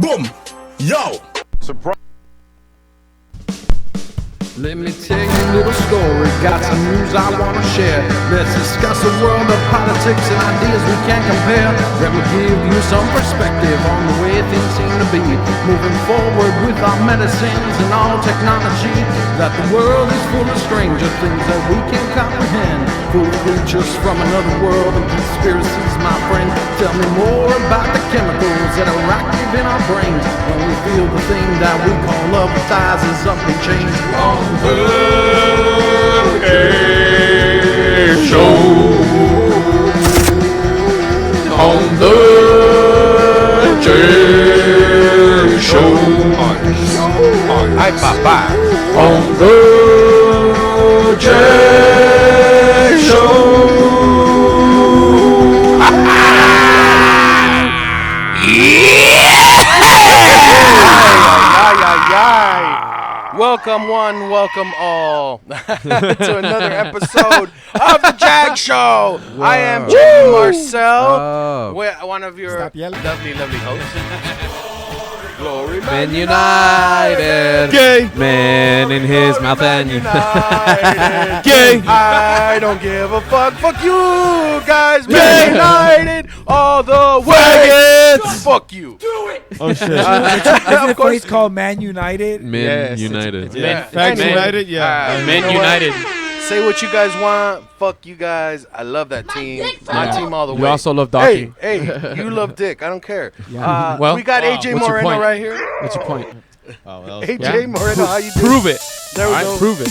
Boom! Yo! Surprise! Let me tell you a little story, got some news I want to share. Let's discuss a world of politics and ideas we can't compare. That will give you some perspective on the way things seem to be. Moving forward with our medicines and all technology. That the world is full of stranger things that we can comprehend. Full of creatures from another world and conspiracies, my friend. Tell me more about the chemicals that are active in our brains. When we feel the thing that we call love ties up and change. The JAG Show. On the JAG Show. On the JAG Show. Welcome one, welcome all to another episode of the JAG Show. Whoa. I am Jimmy Marcel, one of your lovely hosts. Glory, Man United. Gay. Man in his mouth and United. Gay. I don't give a fuck. Fuck you guys. Man United all the way. Fuck you. Oh shit. Of course, it's called Man United. Men United. Facts United, yeah. Men United. Say what you guys want. Fuck you guys. I love that team. My team all the way. You also love Donkey. Hey, you love dick. I don't care. Well, we got AJ what's your Moreno point? right here. What's your point? AJ Moreno, how you doing? Prove it. There we go. Prove it.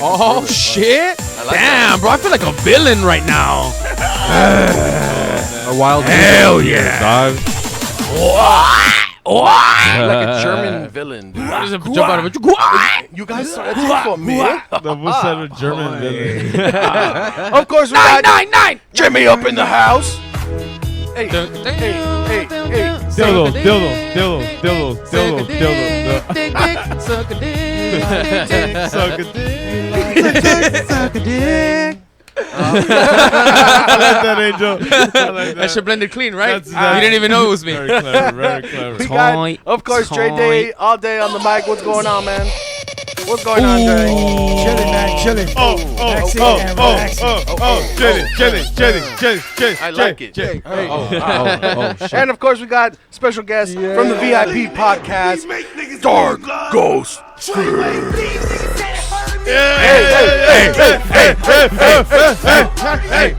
Oh, shit. like Damn, bro. I feel like a villain right now. A wild Hell yeah. like a German villain. Dude. Jump out of it. You guys saw that for me? What's that German villain? Of course, we got Jimmy up in the house. Hey. Dildo. Suck a dick. I like that, Angel. I like that. That shit blended clean, right? You You didn't even know it was me. Very clever. We got, of course, Dre Day all day on the mic. What's going on, man? What's going on, Dre? Chilling, man, chilling. Chilling. I like it. Shit. And of course, we got special guests from the VIP podcast, Dark Ghost. Hey,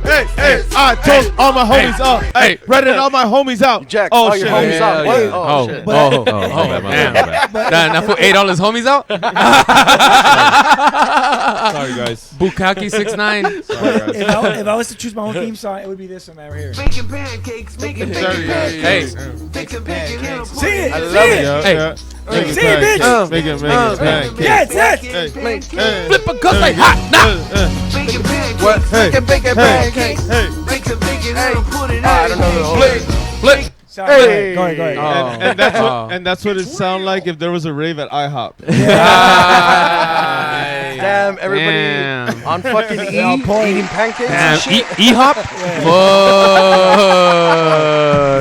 I told all my homies out. Hey, read all my homies out. Jack, oh, all shit. your homies out. Yeah. Oh, shit. That fool ate all his homies out? Sorry, guys. Bukaki 6'9". Sorry, guys. If I was to choose my own theme song, it would be this one right here. Making pancakes, making pancakes. Hey. Making pancakes. Sing it. I love it. Hey. Making Say it, bitch. pancakes. Making pancakes. Yes. Flip a cuss like hot. Making pancakes. What? Making pancakes. Hey. Making bacon and put it I don't know the whole Flip. Sorry, Hey. Go ahead. And that's what it sound like if there was a rave at IHOP. Damn, everybody on fucking eating pancakes and shit. E-hop?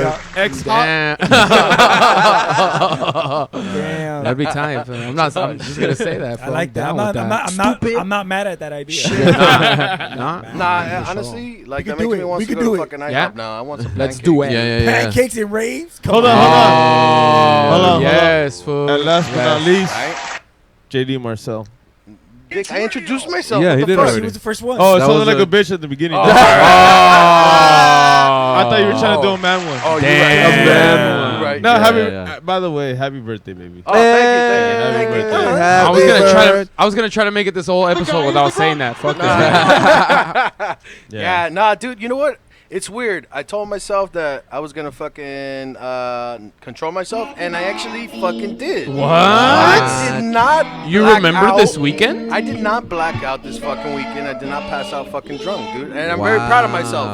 Fuck. X-Hop. Damn. That'd be time. I'm just gonna say that. I like that. I'm not mad at that idea. Nah, honestly, like that makes me want to go to fucking IHOP now. I want some Let's pancakes. do it. Yeah. Pancakes and raves. Come Hold on. Yes, fool. And last but not least, Alright. JD Marcel. Dick, I introduced myself. Yeah, What he the did fuck? He already. was the first one. Oh, it That sounded was like a- a bitch at the beginning. I I thought you were trying to do a man one. Oh, you're Damn. right. Damn. Right. No, Yeah. by the way, happy birthday, baby. Oh, thank you. Happy birthday. I was gonna try to make it this whole episode without saying that. Fuck this. Yeah, nah, dude, you know what? It's weird. I told myself that I was gonna fucking control myself, and I actually fucking did. What? I did not. You black remember out. this weekend? I did not black out this fucking weekend. I did not pass out fucking drunk, dude. And I'm very proud of myself.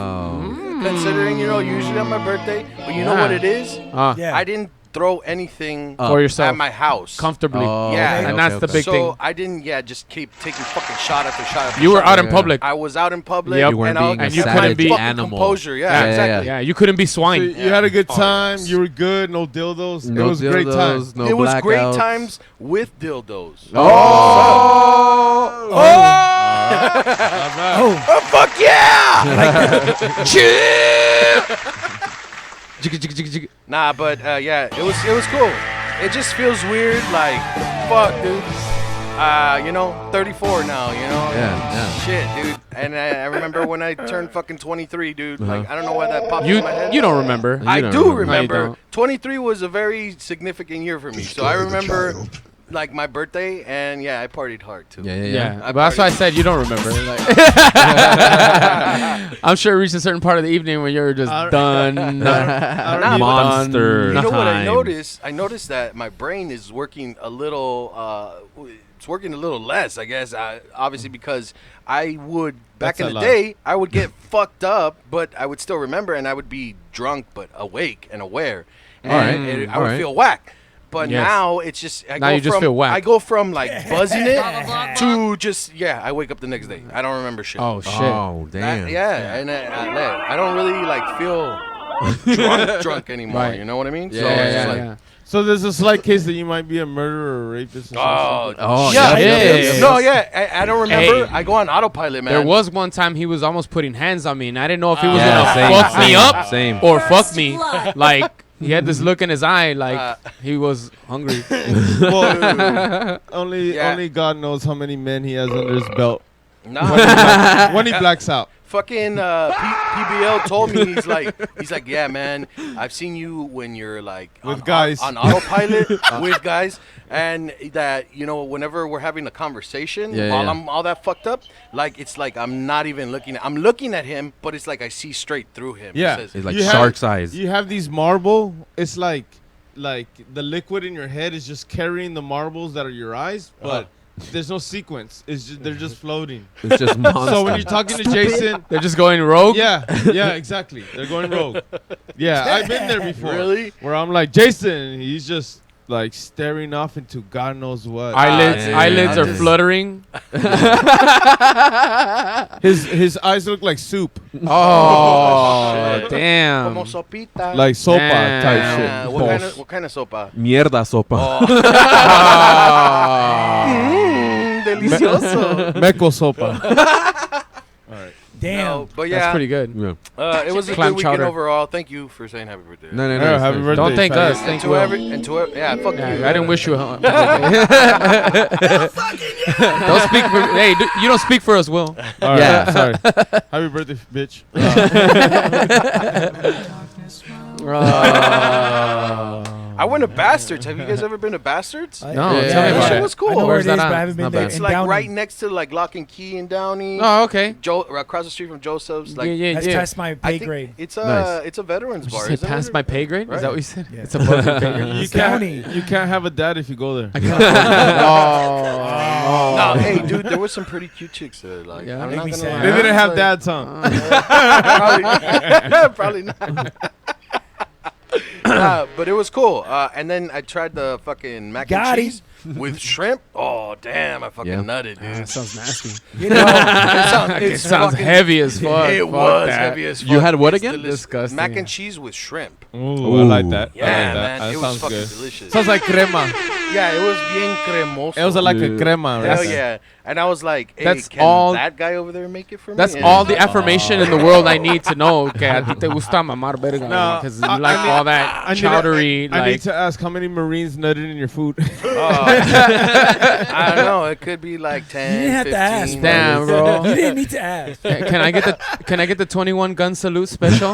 Considering, usually on my birthday, but you know what it is? Yeah. I didn't throw anything For yourself. at my house. Comfortably. Yeah. And that's the big so thing. I didn't, just keep taking fucking shot after shot after You were shot. out in public. I was out in public. Yep. You weren't being a and you I couldn't had be fucking animal. composure. Yeah, Yeah, exactly. Yeah, you couldn't be So swine. you had a good Oh, time. yes. You were good. No dildos. No it was a great time. dildos, no It was great blackouts. times with dildos. Oh! Oh, fuck yeah! Nah, but yeah, it was cool. It just feels weird, like fuck, dude. 34 now, Yeah. Shit, dude. And I remember when I turned fucking 23, dude. Like I don't know why that popped in my head. You don't remember. You I don't do remember. No, you remember. don't. 23 was a very significant year for me. So I remember like my birthday, and I partied hard too. Yeah, I but that's why I partied. said you don't remember. Like, I'm sure it reached a certain part of the evening when you were just done. I don't Nah, even- Monster. You know what I time. noticed? I noticed that my brain is working a little. It's working a little less, I guess. Obviously, because I would back That's in a the lot. day, I would get fucked up, but I would still remember, and I would be drunk but awake and aware, and Alright, I would alright. feel whack. But Yes. now it's just Now you just feel whack. I go from like buzzing it to just I wake up the next day. I don't remember shit. Oh shit. Oh, damn. And I don't really like feel drunk anymore. Right. You know what I mean? Yeah, so it's just like, yeah. So there's a slight case that you might be a murderer or rapist. Or something. Oh, yeah, yeah. No, I don't remember. Hey. I go on autopilot, man. There was one time he was almost putting hands on me, and I didn't know if he was Yeah, gonna same, fuck me same, up same. or fuck me. Like he had this look in his eye, like he was hungry. Well, only Yeah. only God knows how many men he has under his belt Nah, when he blacks out. fucking PBL told me he's like, yeah, man, I've seen you when you're like With guys. on autopilot with guys, and that whenever we're having a conversation Yeah, while yeah. I'm all that fucked up, like it's like I'm not even looking. I'm looking at him, but it's like I see straight through him. Yeah. He says, It's like You have- shark's eyes. You have these marble. It's like the liquid in your head is just carrying the marbles that are your eyes, but there's no sequence. It's just they're just floating. It's just monster. So when you're talking to Jason, They're just going rogue. yeah, exactly. They're going rogue. Yeah, I've been there before. Really? Where I'm like Jason, and he's just like staring off into God knows what. Eyelids are just- fluttering. His eyes look like soup, Oh shit. damn. Como sopita. like sopa Damn. type Yeah, shit. what kind of sopa? Mierda sopa. Delicioso. Meco sopa. Damn. No, but That's yeah, pretty good. Yeah. it was a Clam good weekend chowder. overall. Thank you for saying happy birthday. No, Yeah, happy birthday. Don't thank fat us. ass. Thank And you. fuck Yeah, you. I didn't wish you. Don't speak for. Hey, you don't speak for us, Will. All right, Yeah. sorry. Happy birthday, bitch. I went to Bastards. Have you guys ever been to Bastards? No, Yeah, tell me yeah, about That it. was I know cool. where Where's it is, that but at? I haven't been Not there. bad. It's in like Downey. right next to like Lock and Key in Downey. Oh, okay. Across the street from Joseph's. Like, yeah, That's yeah. past my I pay think grade. it's Nice. it's a veterans Did you bar. say isn't past it? my pay grade? Right. Is that what you said? Yeah. It's above your pay grade. You It's Downey. can't have a dad if you go there. Oh. No, hey, dude, there was some pretty cute chicks there. Like, Yeah. I'm Make not me gonna sad. lie. They didn't have Like, dads, huh? Probably not. But it was cool. And then I tried the fucking mac Got and him. cheese with shrimp. Oh, damn. I fucking Yeah. nutted, dude. That sounds nasty. You know, It sounds fucking- heavy as fuck. It Fuck was that. heavy as fuck. You had what It's again? delicious. Disgusting. Mac and cheese with shrimp. Ooh, I like that. Yeah, I like man. that. That It was sounds fucking good. delicious. Sounds like crema. Yeah, it was bien cremoso. It was like a Yeah. crema, right? Hell yeah. And I was like, hey, That's can all- that guy over there make it for me? That's And- all the affirmation in the world I need to know. Okay, a ti te gusta mamar verga No, because you I like need- all that I need to- chowdery. I need Like, to ask how many Marines nutted in your food. I don't know. It could be like 10, you didn't have 15. to ask. Damn, bro. You didn't need to ask. can I get the 21 gun salute special?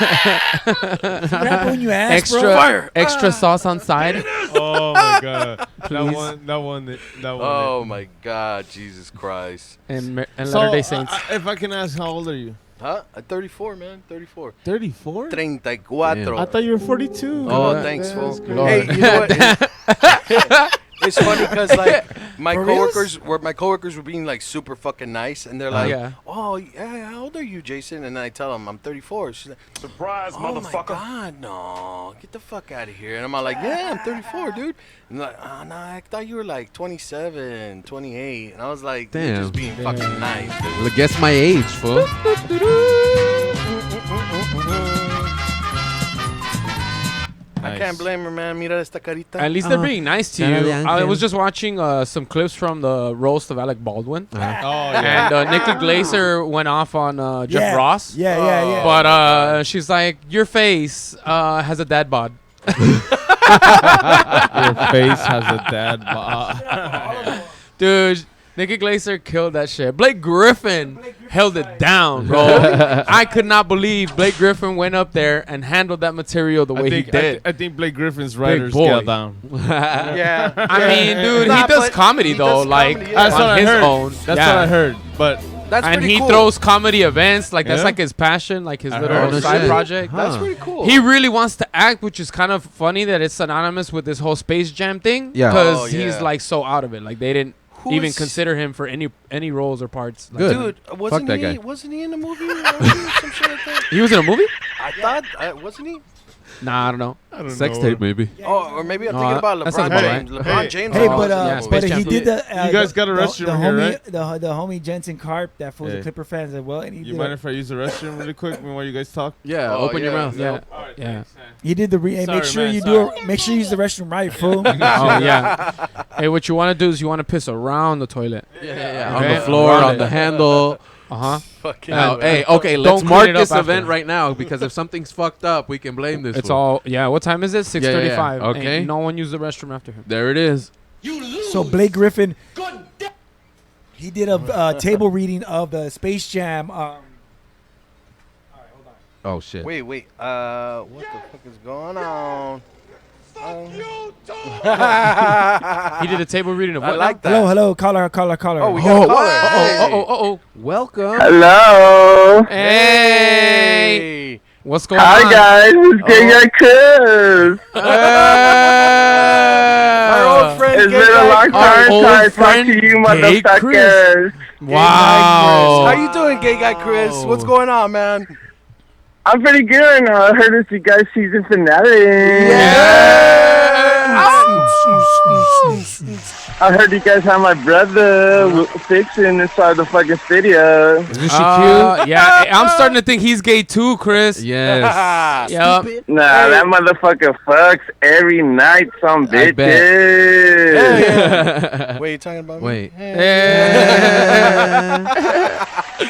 What happened when you asked, bro? extra sauce on side. Oh my god. Please. That one. Oh my God, Jesus Christ. And So, Latter Day Saints. if I can ask, how old are you? Huh? 34, man. 34. 34? 34. I thought you were 42. Oh, that- thanks, fool. Lord. Hey, you know what? It's funny because, like, my For coworkers were being like super fucking nice, and they're like, Yeah. "Oh, yeah, how old are you, Jason?" And I tell them I'm 34. She's like, Surprise, "Oh motherfucker. my god, no, get the fuck out of here!" And I'm all like, "Yeah, I'm 34, dude." And they're like, "Oh no, I thought you were like 27, 28." And I was like, "You're Damn. just being fucking nice." Well, guess my age, fool. I can't blame her, man. Mira esta carita. At least they're being nice to Cara you. de I ángel. was just watching some clips from the roast of Alec Baldwin. Oh yeah. And Nikki Glaser went off on Jeff Ross. Yeah. But she's like, your face has a dad bod. Your face has a dad bod. Dude, Nikki Glaser killed that shit. Blake Griffin held it down, bro. I could not believe Blake Griffin went up there and handled that material the way he did. I think Blake Griffin's writers boy. scale down. Yeah. I mean, dude, Nah, he does but comedy he though, does like comedy, yeah. That's what on I his heard. own. That's Yeah. what I heard. But That's And pretty he cool. throws comedy events, like that's Yeah? like his passion, like his I little heard. Oh, side shit. project. Huh. That's pretty cool. He really wants to act, which is kind of funny that it's synonymous with this whole Space Jam thing. Yeah. Because Oh, he's yeah. like so out of it. Like they didn't Who even is- consider him for any roles or parts. Like, Good. Dude, wasn't that he? guy. Wasn't he in the movie? Wasn't he? Some shit like that. He was in a movie? I thought, wasn't he? Nah, I don't know. I don't Sex know. tape, maybe. Oh, or maybe I'm No, thinking about that LeBron sounds about James. right. LeBron Hey. James. Hey, was but also in yeah, the Space movie. he Jam. did the. You guys got a restroom the here, homie, right? the homie Jensen Karp, that fool's Hey. a Clipper fan as well, and he You did. mind if I use the restroom really quick while you guys talk? Yeah, Oh, open your yeah. mouth. Yeah. Yeah. He did the. Hey, Sorry, make sure man, you sorry. make sure you use the restroom right, fool. Oh, yeah. Hey, what you want to do is you want to piss around the toilet. Yeah. Okay. On the floor, Around on it. the handle. Uh-huh. Fucking Now, Yeah. hey, okay, Don't let's clean mark it up this after. event right now because if something's fucked up, we can blame this It's fool. all, yeah. What time is it? 6:35. Okay. Ain't no one used the restroom after him. There it is. So Blake Griffin, he did a table reading of the Space Jam. Oh, shit. Wait. What the fuck is going on? He did a table reading of I what? like that. Hello, caller. Oh, we got a caller. Oh. Welcome. Hello. Hey. What's going Hi on? guys, it's Gay Guy Chris. Our old friend. It's Gay been a Guy long Chris. time old since I talked friend, to you Gay motherfuckers. Wow. How you doing, Gay Guy Chris? What's going on, man? I'm pretty good. I heard it's you guys' season finale. I heard you guys have my brother fixing inside the fucking studio. Isn't she cute? Yeah, I'm starting to think he's gay too, Chris. Yes. Yup. Nah, that motherfucker fucks every night, some I bet. bitches. Wait, you talking about me? Wait.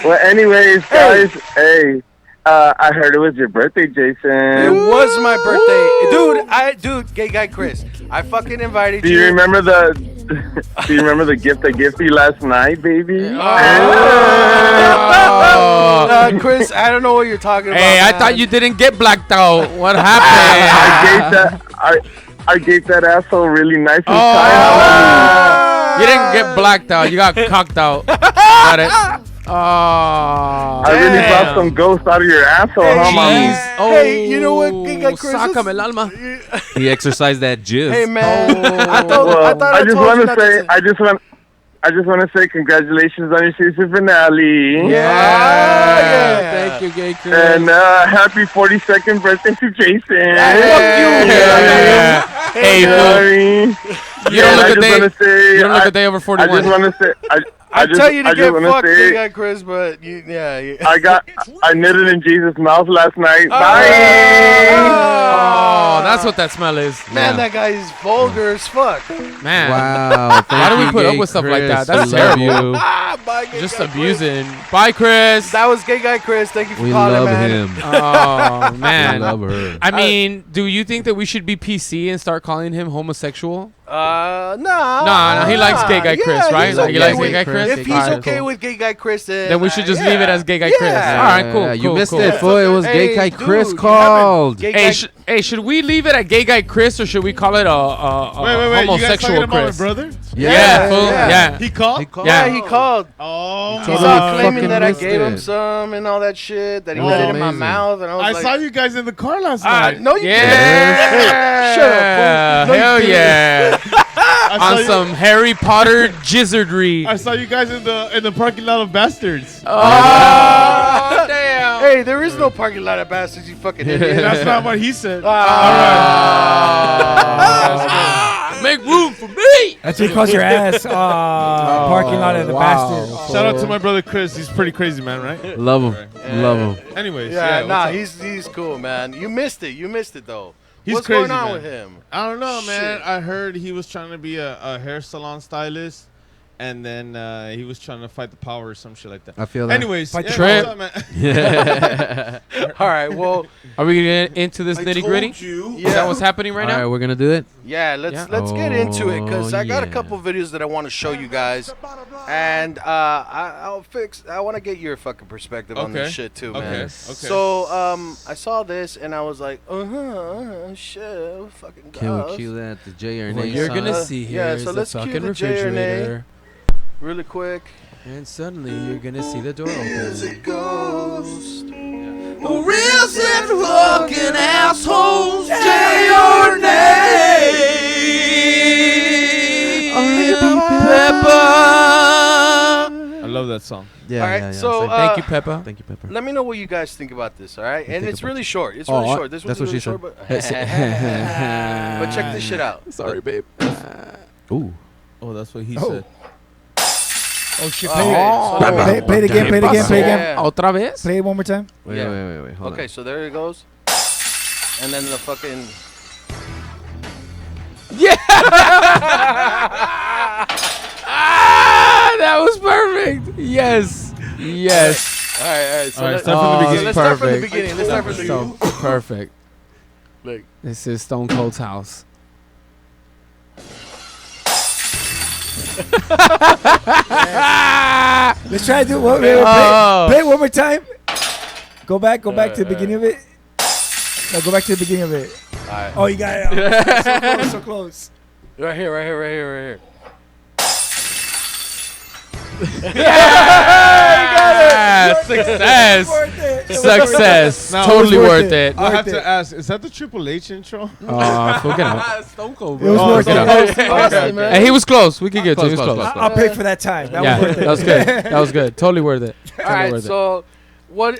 Well, anyways, guys, hey, I heard it was your birthday, Jason. It was my birthday, dude. Gay Guy Chris. I fucking invited Do you remember the? Do you remember the gift I gave you last night, baby? Chris, I don't know what you're talking about. Hey, I man. thought you didn't get blacked out. What happened? I gave that asshole really nice and Oh. tight. You didn't get blacked out. You got cocked out. Got it. Oh. I really brought some ghost out of your asshole, huh, mommy? Jeez. Oh. Hey, you know what, Gay Guy Chris? Sácame el alma. He exercised that jizz. Hey, man. I Well, thought I just told want you to not say, I just want to say congratulations on your season finale. Yeah. Thank you, Gay Chris. And happy 42nd birthday to Jason. Yeah. Hey, You know what I fool. mean? You don't And I look a just day. wanna say, You don't look a day over I 41. just want to say, I tell you to get wanna fucked, say- Gay Guy Chris, but yeah. I knitted in Jesus' mouth last night. Oh, Bye. that's what that smell is. Man, that guy is vulgar as fuck. Man. Wow. Why do we you, put up Gay with stuff like that? Chris. That's We love terrible. you. Bye, Gay Just Guy abusing. Bye, Chris. Chris. That was Gay Guy Chris. Thank you for We calling, love man. him. Oh, We man. love her. I mean, do you think that we should be PC and start calling him homosexual? Nah. No, he likes Gay Guy Chris, Yeah, right? he's Like, he okay likes with- Gay Guy Chris? If he's Alright, okay cool. with Gay Guy Chris, Then we should just leave it as Gay Guy Chris. Yeah. All right, cool. You cool, missed cool. it, fool. It was Gay Guy dude, Chris you called. haven't- Gay Hey, Guy- should we leave it at Gay Guy Chris or should we call it a Wait. You guys homosexual talking about my Chris? brother? Yeah, fool. yeah. Yeah. He called. Yeah. he called. Oh. He's Totally all claiming fucking that I missed gave him it. some and all that shit, that he Oh, let it in my amazing. mouth, and I was I like, saw you guys in the car last night. no, you Yeah. didn't. Shut up, fool. No, you Hell didn't. yeah. on some Harry Potter jizzardry. I saw you guys in the parking lot of Bastards. Oh, damn. Hey, there is no parking lot at Bastards, you fucking idiot. That's not what he said. Make room for me. That's what he calls your ass. Parking lot of the Bastard. Shout out to my brother Chris. He's pretty crazy, man, right? Love him. Love him. Anyways, Yeah, nah, what's up? he's cool, man. You missed it. You missed it, though. He's What's crazy, going on man. with him? I don't know, man. Shit. I heard he was trying to be a hair salon stylist, and then he was trying to fight the power or some shit like that. I feel that. Anyways, Fight the Trip. what's up, man? All right, well, Are we gonna get into this nitty gritty? Is that what's happening right All right, now? we're gonna do it. yeah, let's Yeah. let's get into it because I got a yeah. couple videos that I want to show you guys, and I want to get your fucking perspective on this Okay. shit too, Okay. man. Okay. So I saw this and I was like, shit, fucking Can we gosh. cue that? The J or What Nay you're song? gonna see here yeah, is so the let's cue fucking the J or nay. refrigerator, really quick. and suddenly you're gonna see the door open. Ghost. Real set fucking assholes, J or nay. I love that song. Yeah, All right, yeah, yeah. so, same. Thank you, Peppa. Thank you, Pepper. Let me know what you guys think about this, all right? And think it's about really it. short. It's Oh, really short. This that's one's what she really said. short, but check this shit out. Sorry, babe. Ooh. Oh, that's what he Oh. said. Oh, shit. Oh, Play, so there we go. play it again. Play it again. Play it again. Yeah. Otra vez? Play it one more time. Wait, Yeah. wait. Hold Okay, on. so there it goes. And then the fucking... Ah, that was perfect. Yes. Yes. All right. So All right, let's start from the beginning. let's start from the Perfect. beginning. Let's start from the beginning. So perfect. Like, This is Stone Cold's house. Let's try to do it. Play it one more time. Go back to the beginning of it. No, go back to the beginning of it. all right. Oh, you got it. So close. Right here. Yeah, success. Worth it. Success. No, Totally it was worth worth it. I have Worth to it. ask, is that the Triple H intro? Look it up. Stone Cold, It was worth look it it. up. Honestly, man. And he was close. We could get to it. He was Close, close. close, I'll pay for that time. That Yeah, was worth it. that was good. That was good. Totally worth it. All Totally right, worth it. so what?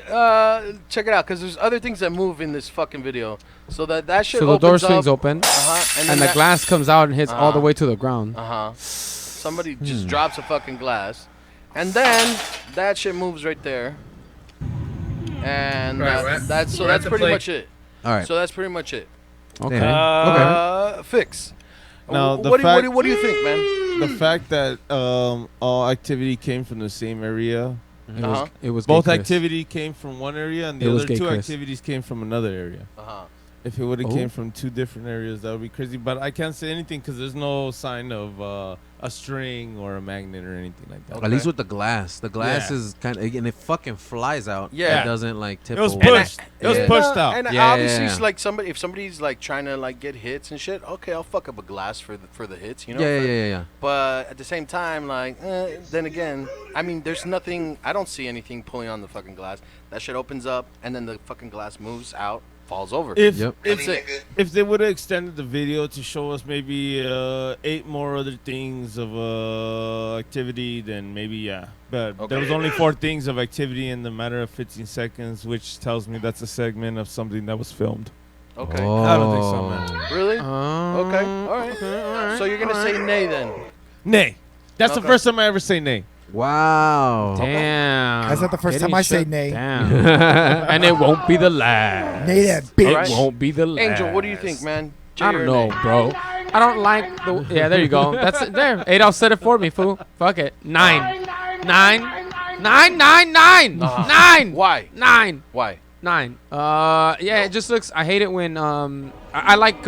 Check it out, because there's other things that move in this fucking video. So that shit So the opens door up. swings open, Uh-huh, and the glass comes out and hits all the way to the ground. Uh-huh. Somebody just drops a fucking glass. And then that shit moves right there. And that's pretty much it. All right. So that's pretty much it. Okay. Fix. Now, the what do fact- you think, man? The fact that all activity came from the same area. It was Both gay Chris. activity came from one area, and It the was other gay two Chris. activities came from another area. Uh-huh. If it would have Oh. came from two different areas, that would be crazy. But I can't say anything because there's no sign of a string or a magnet or anything like that. At least with the glass. The glass Yeah. is kind of, and it fucking flies out. Yeah. It doesn't like tip It was over. pushed. It was Yeah. pushed out. And Yeah, obviously, yeah, it's yeah. like if somebody's like trying to like get hits and shit, okay, I'll fuck up a glass for the hits, you know. Yeah. But at the same time, like, then again, I mean, there's nothing. I don't see anything pulling on the fucking glass. That shit opens up, and then the fucking glass moves out, falls over. If Yep. That's it. if they would have extended the video to show us maybe 8 more other things of activity, then maybe yeah. But there was only 4 things of activity in the matter of 15 seconds, which tells me that's a segment of something that was filmed. Okay. Oh. I don't think so, man. Really? Okay. All right. So you're gonna say nay then? Nay. That's the Okay. first time I ever say nay. Wow. Damn. That's not the first Getting time I say shut nay. down. And it won't be the last. Nay that bitch. It Alright. won't be the last. Angel, what do you think, man? J I or don't know, nay? bro. I don't like the. Yeah, there you go. That's it. There. Adolf said it for me, fool. Fuck it. 9. 9. 9. 9. 9. Uh-huh. 9. Why? 9. Why? 9. Yeah, it just looks. I hate it when I like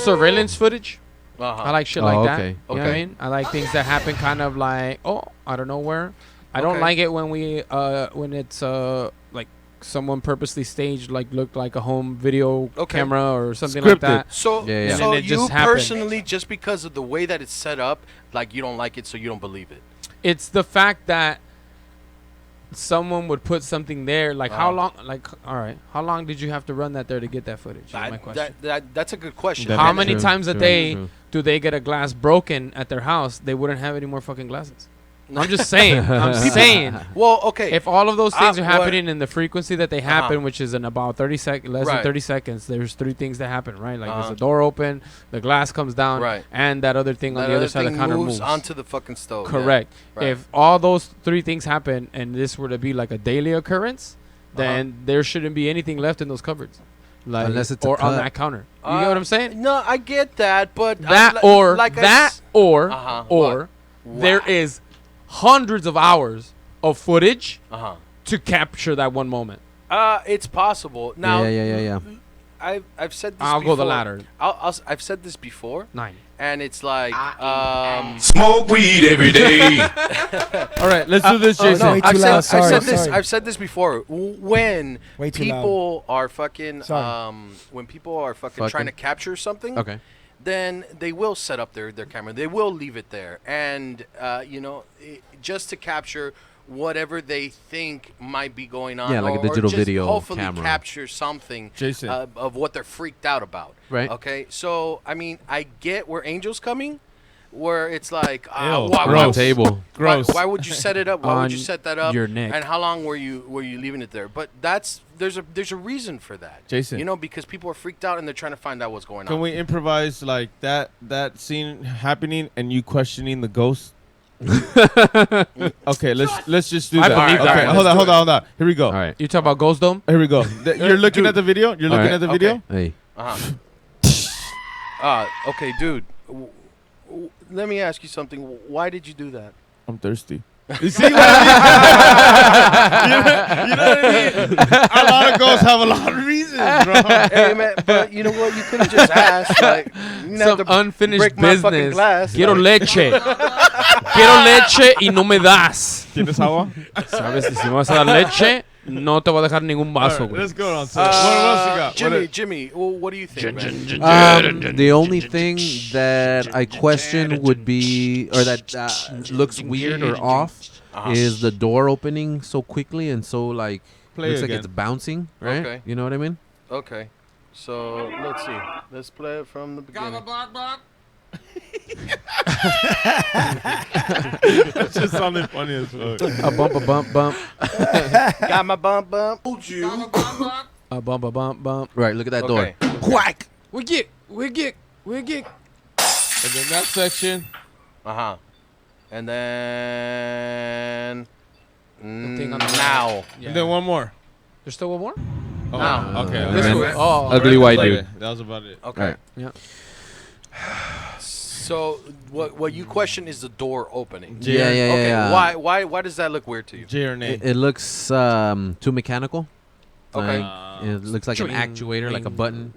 surveillance footage. Uh-huh. I like shit Oh, like that. okay. You know what Okay. I mean? I like things that happen kind of like, I don't know where. I don't Okay. like it when when it's like someone purposely staged, like looked like a home video Okay. camera or something like Scripted. that. So, Yeah, yeah. so And it you just happened. personally, just because of the way that it's set up, like you don't like it, so you don't believe it. It's the fact that someone would put something there. Like how long? Like all right, how long did you have to run that there to get that footage? Is my question. That's a good question. How many times a day do they get a glass broken at their house? They wouldn't have any more fucking glasses. I'm just saying. I'm saying. Well, okay. If all of those things are happening in the frequency that they happen, which is in about 30 seconds, less than 30 seconds, there's 3 things that happen, right? Like there's a door open, the glass comes down, and that other thing on the other side of the counter moves onto the fucking stove. Correct. Yeah. Right. If all those 3 things happen and this were to be like a daily occurrence, then there shouldn't be anything left in those cupboards. Like, unless it's on that counter. You get what I'm saying? No, I get that, but there is hundreds of hours of footage to capture that one moment. It's possible. Now, yeah. I've said this. I'll before. go the latter. I've said this before. 9. And it's like smoke weed every day. All right, let's do this, Jason. No, I've said this before. When people are fucking trying to capture something, then they will set up their camera. They will leave it there, and just to capture whatever they think might be going on. Yeah, like a digital video hopefully camera. capture something Jason. Of what they're freaked out about. Right. Okay. So I mean, I get where Angel's coming, where it's like, gross. Table. Gross. Why would you set it up? Why would you set that up? Your neck. And how long were you leaving it there? But there's a reason for that, Jason. Because people are freaked out and they're trying to find out what's going on. Can we improvise like that scene happening and you questioning the ghost? Okay, let's just do I that. believe that. Okay, hold on. Here we go. All right. You talk about Ghost Dome? Here we go. You're looking at the video. You're looking at the video. Hey. Okay, dude. Let me ask you something. Why did you do that? I'm thirsty. You see what I mean? you know what I mean? A lot of ghosts have a lot of reasons, bro. Hey, man, but you know what? You could have just asked. Like, you some unfinished break my fucking business. glass. Quiero leche. Quiero leche y no me das. ¿Tienes agua? ¿Sabes? Si me vas a dar leche, no te voy a dejar ningún vaso, Right, güey. let's go on. So, what else you got? Jimmy, what do you think, man? The only thing that I question would be, or that looks weird or off, is the door opening so quickly and so like looks like it's bouncing, right? Okay. You know what I mean? Okay. So, let's see. Let's play it from the beginning. That just sounded funny as fuck. A bump. Got my bump. A bump. Right. Look at that door. Quack. We get. And then that section. And then thing on the now. Yeah. And then one more. There's still one more? Oh, No. okay. This then one. Oh, ugly white dude. That was about it. Okay. Right. Yeah. So what you question is the door opening. Yeah. Okay. Yeah. Why does that look weird to you? J or nay? It looks too mechanical. Okay. Like, it looks like an actuator, like a button.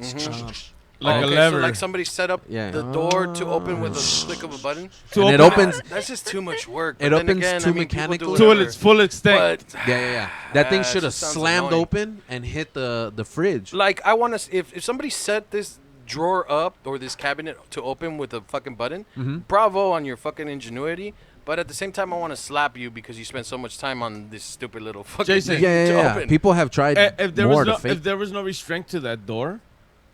Like a Okay, lever. so like somebody set up the door to open with a click of a button. And it opens. That's just too much work. It But then opens again, too I mean, people do mechanically. to whatever. its full extent. But Yeah. That thing it should have just sounds slammed annoying. open and hit the fridge. like I want to, if somebody set this drawer up or this cabinet to open with a fucking button, bravo on your fucking ingenuity. But at the same time, I want to slap you because you spent so much time on this stupid little fucking Jason. thing to Yeah. open. People have tried If there more was to no, fake. if there was no restraint to that door,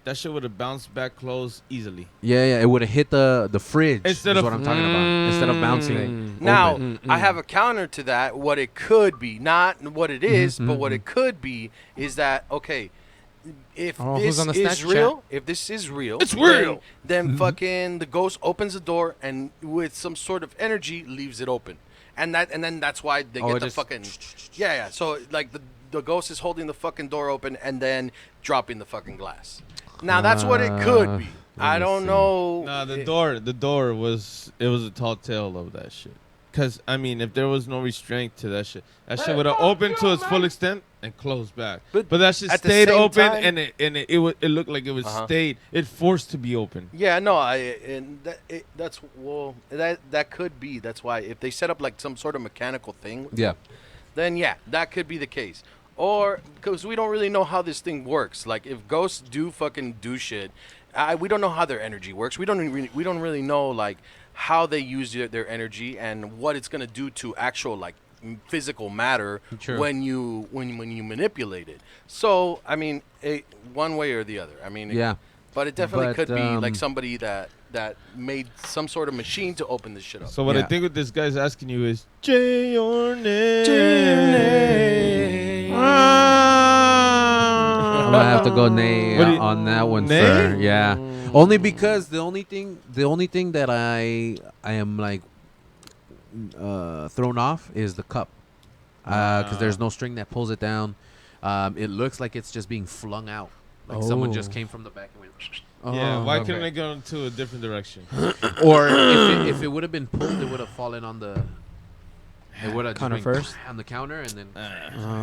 that shit would have bounced back closed easily. Yeah. It would have hit the fridge. Instead is of- what I'm talking about. Instead of bouncing. Now, open. I have a counter to that. What it could be, not what it is, but what it could be is that, okay, if Oh, this who's on the is Snapchat? real, if this is real, It's real. Then fucking the ghost opens the door and with some sort of energy leaves it open, and then that's why they Oh, get it the just- fucking yeah. So like the ghost is holding the fucking door open and then dropping the fucking glass. Now that's what it could be. I don't know. Nah, the door was a tall tale of that shit. Cause I mean, if there was no restraint to that shit would have opened to its full extent and closed back. But that shit at the stayed same open, time- and it looked like it was stayed. It forced to be open. Yeah, no, that could be. That's why if they set up like some sort of mechanical thing, Yeah. then yeah, that could be the case. Or because we don't really know how this thing works. Like if ghosts do fucking do shit, we don't know how their energy works. We don't really know like how they use their energy and what it's gonna do to actual like physical matter True. when you manipulate it. So I mean, one way or the other. I mean, but it definitely could be like somebody that made some sort of machine to open this shit up. So what I think what this guy's asking you is J or nay. I'm gonna have to go nay on that one, sir. Yeah, only because the only thing that I am like thrown off is the cup, because there's no string that pulls it down. It looks like it's just being flung out, like someone just came from the back and went. Yeah, why couldn't it go into a different direction? Or if it would have been pulled, it would have fallen on the. It would have counter first on the counter, and then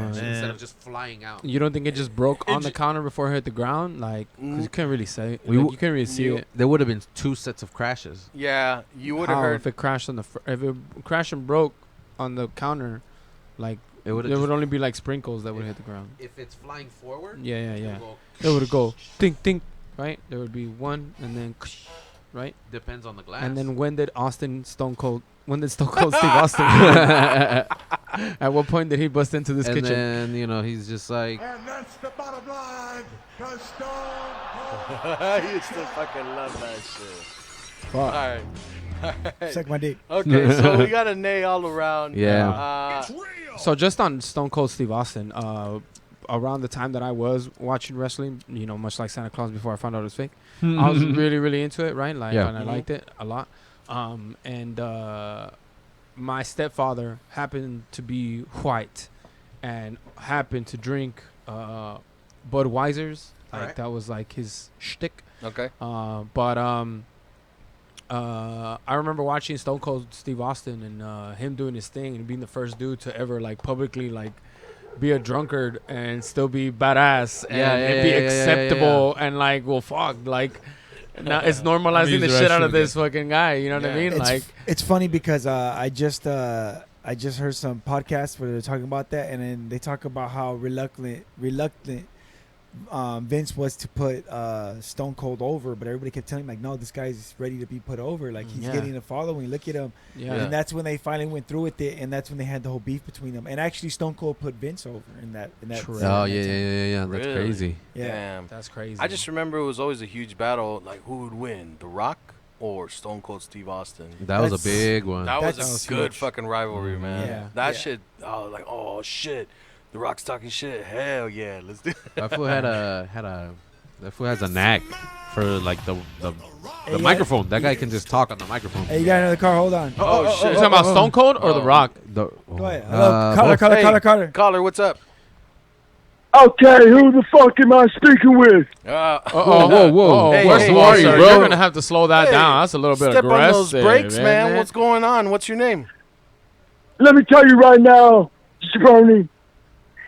instead of just flying out. You don't think it just broke on the counter before it hit the ground? Like, 'cause you couldn't really say it. You couldn't really see it. There would have been 2 sets of crashes. Yeah, you would have heard if it crashed on if it crashed and broke on the counter, like there would only be like sprinkles that would hit the ground. If it's flying forward, yeah, it would go think, right? There would be one, and then, right? Depends on the glass. And then when did Stone Cold Steve Austin? At what point did he bust into this kitchen? And then he's just like. And that's the bottom line. Cause Stone I used to fucking love that shit. Fuck. All right. Suck my dick. Okay, so we got a nay all around. Yeah. So just on Stone Cold Steve Austin, around the time that I was watching wrestling, much like Santa Claus before I found out it was fake, I was really, really into it, right? Like, and I liked it a lot. And my stepfather happened to be white and happened to drink Budweiser's. Like, that was like his shtick. Okay. But I remember watching Stone Cold Steve Austin and him doing his thing and being the first dude to ever like publicly like be a drunkard and still be badass and be acceptable and like, well, fuck, like now it's normalizing the shit out of this fucking guy. You know what I mean? It's funny because I just heard some podcasts where they're talking about that, and then they talk about how reluctant Vince was to put Stone Cold over, but everybody kept telling him like, no, this guy's ready to be put over. Like, he's getting a following. Look at him. Yeah. And that's when they finally went through with it, and that's when they had the whole beef between them. And actually, Stone Cold put Vince over in that. Oh yeah. That's crazy. Yeah, damn, that's crazy. I just remember it was always a huge battle. Like, who would win, The Rock or Stone Cold Steve Austin? That was a big one. That was a good fucking rivalry, man. Yeah. That shit. Oh, like, oh shit. The Rock's talking shit. Hell yeah, let's do it. That fool that fool has a knack for like the microphone. That guy can just talk on the microphone. Hey, you got another car? Hold on. Oh shit! You talking about Stone Cold or The Rock? Go ahead. Hello, Caller. Caller, what's up? Okay, who the fuck am I speaking with? Whoa. Hey, Where's hey, Warrior, hey, bro? You're gonna have to slow that down. That's a little bit Step aggressive. on those brakes, man. What's going on? What's your name? Let me tell you right now, Jabroni.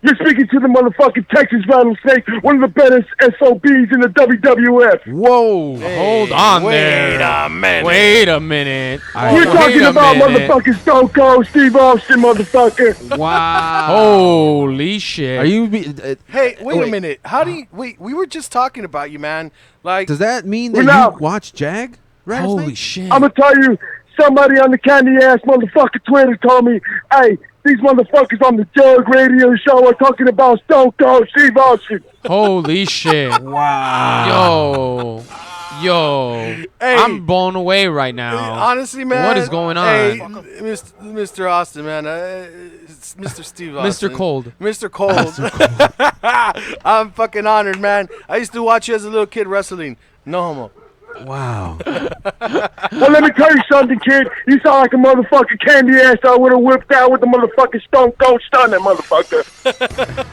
You're speaking to the motherfucking Texas Rattlesnake, one of the best SOBs in the WWF. Whoa, hold on there. Wait a minute. You're talking about motherfucking Stone Cold Steve Austin, motherfucker. Wow. Holy shit. Are you? Hey, wait a minute. How do you? Wait, we were just talking about you, man. Like, does that mean that you watch JAG? Holy shit. I'm gonna tell you, somebody on the candy ass motherfucker Twitter told me, hey, these motherfuckers on the JAG radio show are talking about Stone Cold Steve Austin. Holy shit. Wow. Yo. Hey, I'm blown away right now. Honestly, man. What is going on? Hey, Mr. Austin, man. It's Mr. Steve Austin. Mr. Cold. Mr. Cold. I'm fucking honored, man. I used to watch you as a little kid wrestling. No homo. Wow. Well, let me tell you something, kid. You sound like a motherfucking candy ass I would have whipped out with the motherfucking Stone Cold Stunner, motherfucker.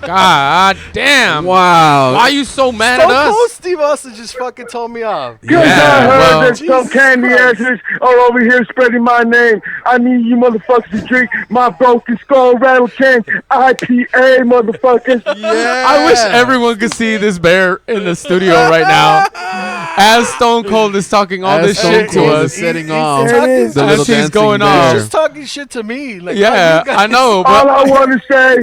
God damn. Wow. Why are you so mad at us? Stone Cold Steve Austin just fucking told me off. Because I heard that some candy asses are over here spreading my name. I need you motherfuckers to drink my Broken Skull Rattle Can IPA, motherfuckers. Yeah. I wish everyone could see this bear in the studio right now. As Stone Cold is talking all this shit to us, setting off as he's going off. He's just talking shit to me. Like, yeah, I know. But all I want to say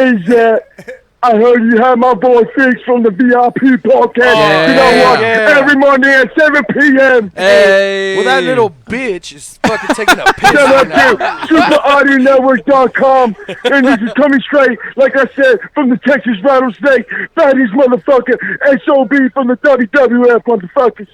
is that I heard you had my boy Fix from the VIP podcast. You know what? Every Morning at 7 p.m. Hey. Well, that little bitch is fucking taking a piss right now. SuperAudioNetwork.com. And this is coming straight, like I said, from the Texas Rattlesnake. Fatties motherfucker. SOB from the WWF motherfuckers.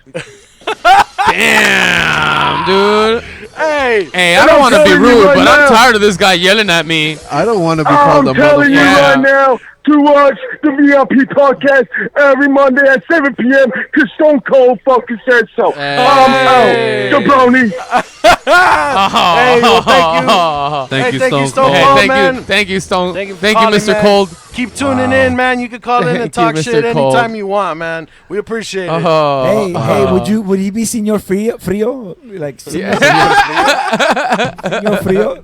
Damn, dude. Hey, I don't want to be rude, but I'm tired of this guy yelling at me. I don't want to be called a motherfucker. I'm telling you right now to watch the VIP podcast every Monday at 7 p.m. because Stone Cold fucking said so. I'm out. Jabroni. Hey, well, Thank you, Stone Stone Cold. Cold. Thank you, Stone. Thank you, Mr. man. Cold. Keep tuning in, man. You can call in and Thank talk you, shit Mr. Cold. anytime you want, man. We appreciate it. Hey, would he be Señor Frío? Like Señor Frío?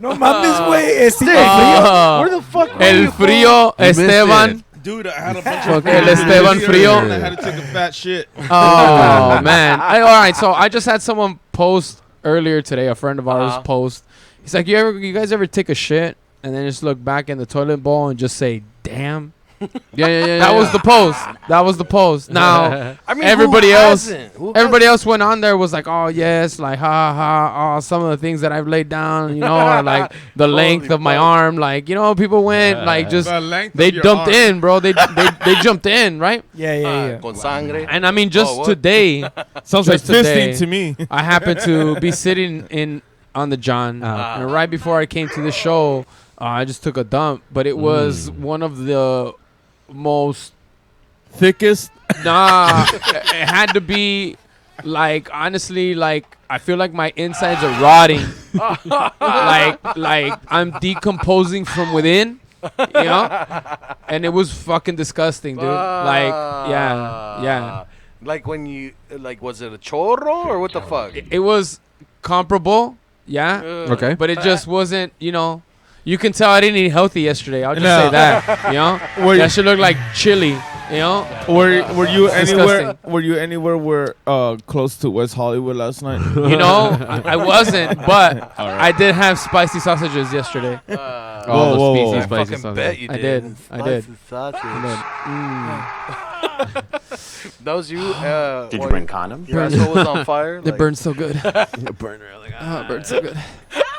No mames, güey. Es Señor Frío. Where the fuck were El you, Frío Esteban. Dude, I had a bunch of El Esteban Frío. and I had to take a fat shit. Oh, man. All right, so I just had someone post earlier today, a friend of ours post. He's like, you guys ever take a shit and then just look back in the toilet bowl and just say, damn? Yeah. That was the post. That was the post. Now, I mean, everybody else went on there was like, oh, yes, like, ha, some of the things that I've laid down, you know, are like the length of my arm. Like, you know, people went, like, just, they dumped in, bro. They jumped in, right? Yeah. Con sangre. And I mean, just today, Sounds like fisting to me. I happened to be sitting on the John, and right before I came to the show, I just took a dump, but it was one of the most thickest. It had to be like, honestly, like I feel like my insides are rotting, like I'm decomposing from within, you know, and it was fucking disgusting, dude. Like, yeah. Like when you, like, was it a chorro or what the fuck? It was comparable, yeah. Okay. But it just wasn't, you know. You can tell I didn't eat healthy yesterday. I'll just say that, you know. That should look like chili, you know. Were you anywhere? Disgusting. Were you anywhere where close to West Hollywood last night? You know, I wasn't, but I did have spicy sausages yesterday. All the species spicy fucking sausages. bet you did. I did. Those you? Did you bring condoms? Your asshole was on fire. They burned so good. Burned really good. Burned so good.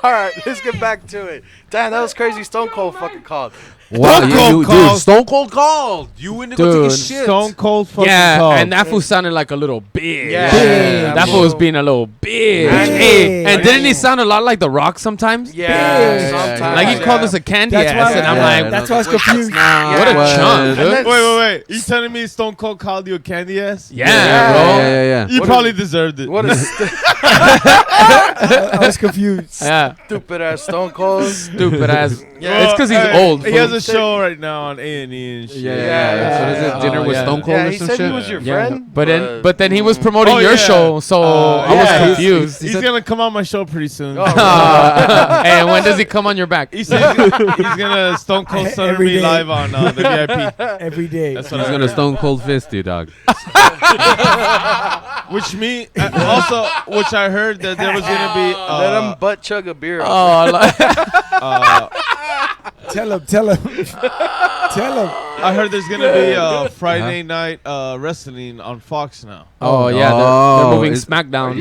All right, let's get back to it. Damn, that was crazy. Stone Cold fucking called. Wow, Cold Stone Cold called. You went to go take a shit. Stone Cold fucking Yeah, called. and that fool sounded like a little bitch. Yeah. Hey, that fool was being a little bitch. Hey, and didn't he sound a lot like The Rock sometimes? Yeah, sometimes. Like he called us a candy ass, and I'm like, that's why I was confused. what a chunk, dude. Wait. You telling me Stone Cold called you a candy ass? Yeah, Yeah. You probably deserved it. What a I was confused. Yeah, stupid ass Stone Cold. stupid ass. Yeah. It's because he's old. He has a show right now on A&E and shit. Yeah. What is it? Dinner with Stone Cold Yeah, or he some said shit? he was your Yeah, friend. but then he was promoting Oh, your yeah. show, so I was Yeah, confused. He's gonna come on my show pretty soon. And when does he come on your back? He said he's gonna Stone Cold Sutter Every me day. live on the VIP. Every day. That's what He's I gonna heard. Stone Cold fist you, dog. Which I heard that there was gonna be. Let him butt chug a beer. Oh, Tell him. Tell him. I heard there's gonna be Friday night wrestling on Fox now. oh yeah, they're moving SmackDown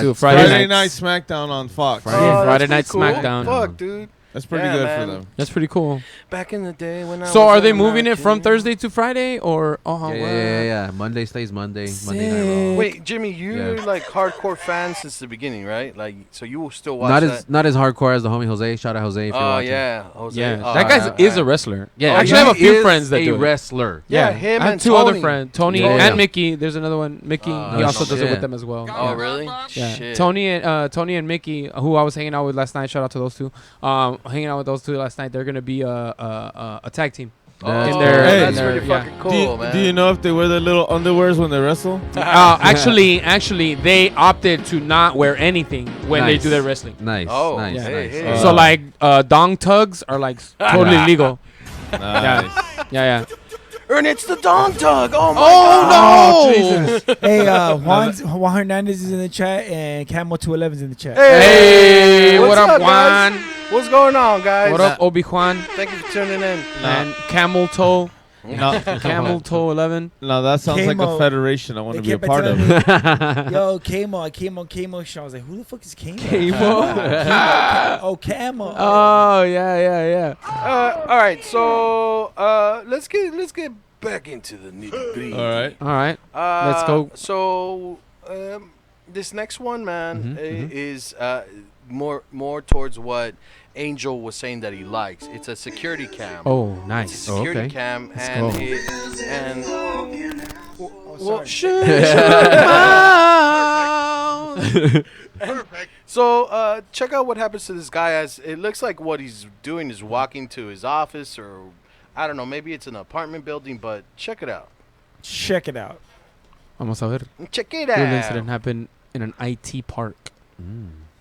to Friday night SmackDown on Fox. Friday night cool. SmackDown. Fuck, dude. That's pretty Yeah, good man. for them. That's pretty cool. Back in the day when I So was are they in moving it from American- Thursday to Friday, or Yeah. Monday stays Monday. Monday Night Raw. Wait, Jimmy, you're Yeah. like hardcore fan since the beginning, right? Like, so you will still watch Not that? not as hardcore as the homie Jose. Shout out Jose if you're Oh watching. yeah, Jose. Yeah, Oh, that guy is a alright. wrestler. Yeah, Actually, I have a he few is friends that a do it. wrestler. Yeah, him I have and two other Tony. friends, Tony Yeah. and Mickey. There's another one, Mickey. He no also does it shit. with them as well. Oh Yeah. really? Yeah, Shit. Tony and Mickey, who I was hanging out with last night. Shout out to those two. Hanging out with those two last night. They're gonna be a tag team. Oh, in their- Hey. that's in their- pretty yeah. fucking cool, man. Do you know if they wear their little underwears when they wrestle? Actually, they opted to not wear anything when they Nice. do their wrestling. Nice. Oh, nice. yeah. hey, nice. hey. So like dong tugs are like totally legal. Nice. Yeah. And it's the Dong Tug. Oh, my God. Jesus. Hey, Juan Hernandez is in the chat, and Camo 211 is in the chat. Hey, what up, guys? Juan? What's going on, guys? What up, Obi-Juan? Thank you for tuning in. And Camel Toe. No. Camel Toe 11. No, that sounds like a federation I want to be a part of. Yo, Camo. I came on Camo show. I was like, who the fuck is Camo? Oh, Camo. Oh, yeah. All right, so let's get back into the nitty-gritty. All right. Let's go. So this next one, man, is more towards what Angel was saying that he likes. It's a security cam. Oh, nice. It's a security cam, Let's and go. Perfect. So check out what happens to this guy. As it looks like what he's doing is walking to his office, or I don't know, maybe it's an apartment building, but check it out. Check it out. Vamos a ver. Check it Real out. incident happened in an IT park.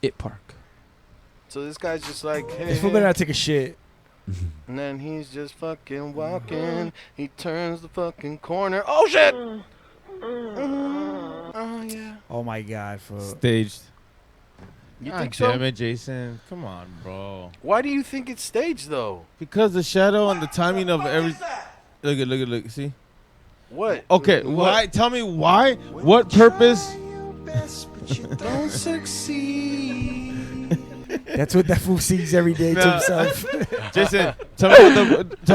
IT park. So this guy's just like, hey. This fool better not take a shit. And then he's just fucking walking. He turns the fucking corner. Oh, shit! Oh, yeah. Oh, my God. Staged. You think so? Damn it, Jason. Come on, bro. Why do you think it's staged, though? Because the shadow and the timing of every... Look. See? What? Okay, why? Tell me why? What purpose? Don't succeed. That's what that fool sees every day to himself. Jason, tell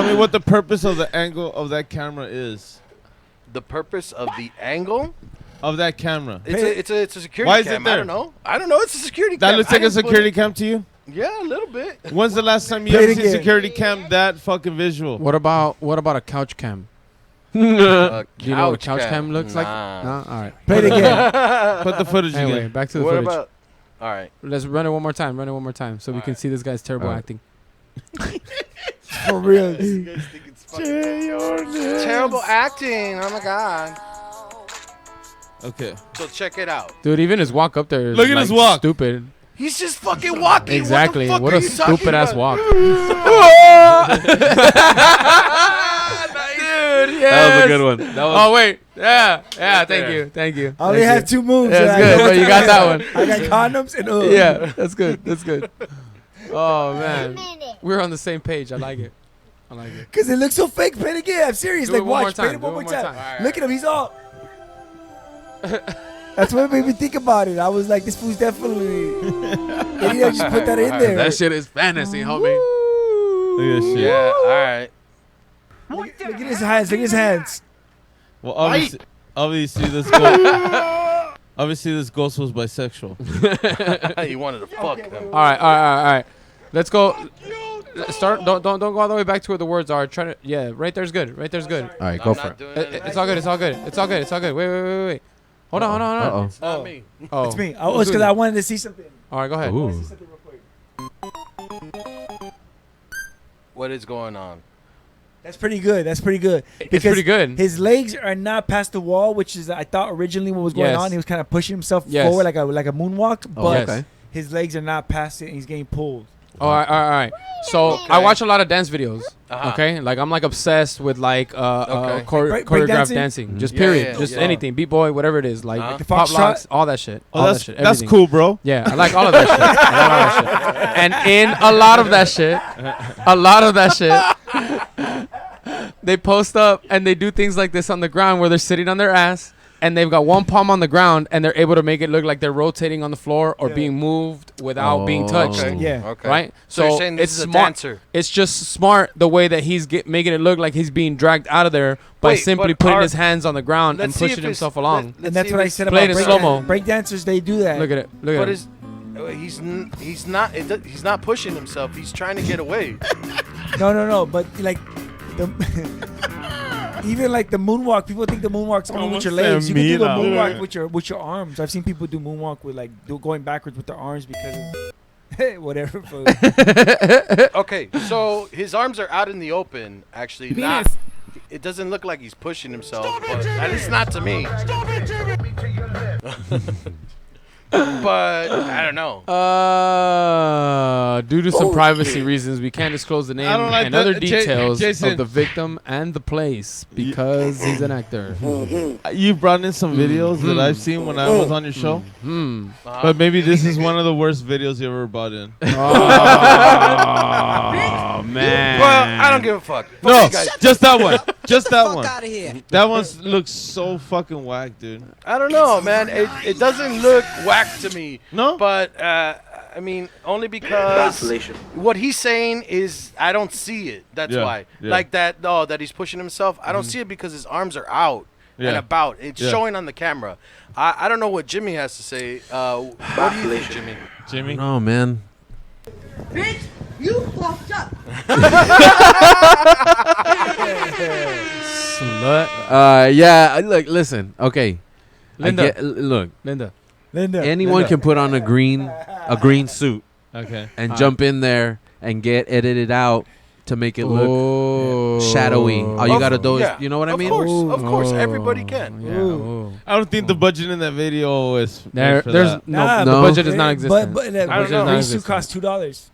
me what the purpose of the angle of that camera is. The purpose of the angle of that camera? It's a security Why is cam. it there? I don't know. It's a security cam. That looks like a security cam to you? Yeah, a little bit. When's the last time you ever seen security cam that fucking visual? What about a couch cam? Do you know what a couch cam looks like? No? All right. Play it again. Put the footage anyway, again. Back to the what footage. About? All right. Let's run it one more time. So we can see this guy's terrible acting. For real. Terrible acting. Oh, my God. Okay. So check it out. Dude, even his walk up there is Look at his walk. Stupid. He's just fucking walking. Exactly. What a stupid ass walk. Dude, yes. That was a good one. Oh, wait. Yeah. Thank you. I only have 2 moves. Yeah, that's good. But you got that one. I got condoms and Yeah, that's good. Oh, man. We're on the same page. I like it. Because it looks so fake. Play it again. I'm serious. Do Like, it one more watch. time. Play it one more time. Right. Look at him. He's all... That's what made me think about it. I was like, this fool's definitely... They need to just put that in there. That shit is fantasy, homie. Look at this shit. Yeah, all right. Look at his hands. Look at his hands. Well, obviously this ghost was bisexual. He wanted to fuck him. All right. Let's go. Start. Don't go all the way back to where the words are. Try to. Yeah, right there's good. All right, go for it. It's all good. Wait. Hold on. Uh-oh. It's not me. Oh, It's me. Oh, it's because I wanted to see something. All right, go ahead. Ooh. I wanted to see something real quick. What is going on? That's pretty good. It's pretty good. His legs are not past the wall, which is I thought originally what was going Yes. on. He was kind of pushing himself Yes. forward like a moonwalk, but yes. his legs are not past it, and he's getting pulled. All right. So I watch a lot of dance videos. Uh-huh. Okay, like I'm like obsessed with like Break choreographed dancing? dancing. Just Yeah, period. yeah, just yeah. anything. B-boy, whatever it is. Like Uh-huh. The pop foxtrot? locks, all that shit. Oh, All that's that shit. that's everything. cool, bro. Yeah, I like all of that shit. And in a lot of that shit, they post up and they do things like this on the ground where they're sitting on their ass and they've got one palm on the ground and they're able to make it look like they're rotating on the floor or being moved without being touched. Okay. Yeah. Okay. Right? So you're saying this it's is a smart. dancer. It's just smart the way that he's making it look like he's being dragged out of there by Wait, simply but putting are- his hands on the ground and Let's see if pushing it's- himself along. And that's what I said Play about it in slow-mo. breakdancers. They do that. Look at it. Look But at it. he's not pushing himself. He's trying to get away. No. But like the even like the moonwalk, people think the moonwalk's only with your legs. You can do the moonwalk with your arms. I've seen people do moonwalk with like going backwards with their arms because of whatever. Okay, so his arms are out in the open. Actually, not. It doesn't look like he's pushing himself, but at least not to me. But I don't know. Due to some privacy reasons, we can't disclose the name and other details of the victim and the place because he's an actor. You brought in some videos that I've seen when I was on your show. But maybe this is one of the worst videos you ever brought in. Oh, man. Well, I don't give a fuck. No, just that one. Just that one. Out of here. That one looks so fucking whack, dude. I don't know, man. It doesn't look whack to me. No? But, I mean, only because what he's saying is I don't see it. That's why. Yeah. Like that, that he's pushing himself. I don't see it because his arms are out and about. It's showing on the camera. I don't know what Jimmy has to say. What do you think, Jimmy? Jimmy? Oh, man. Bitch, you fucked up. Slut. Yeah, look, listen. Okay. Linda. Look. Linda. Anyone can put on a green suit. Okay. And jump in there and get edited out to make it look shadowy. All you gotta do is, you know what I mean? Of course, everybody can. Yeah. I don't think the budget in that video is. There's that. no, the budget is non-existent. But that green suit costs $2.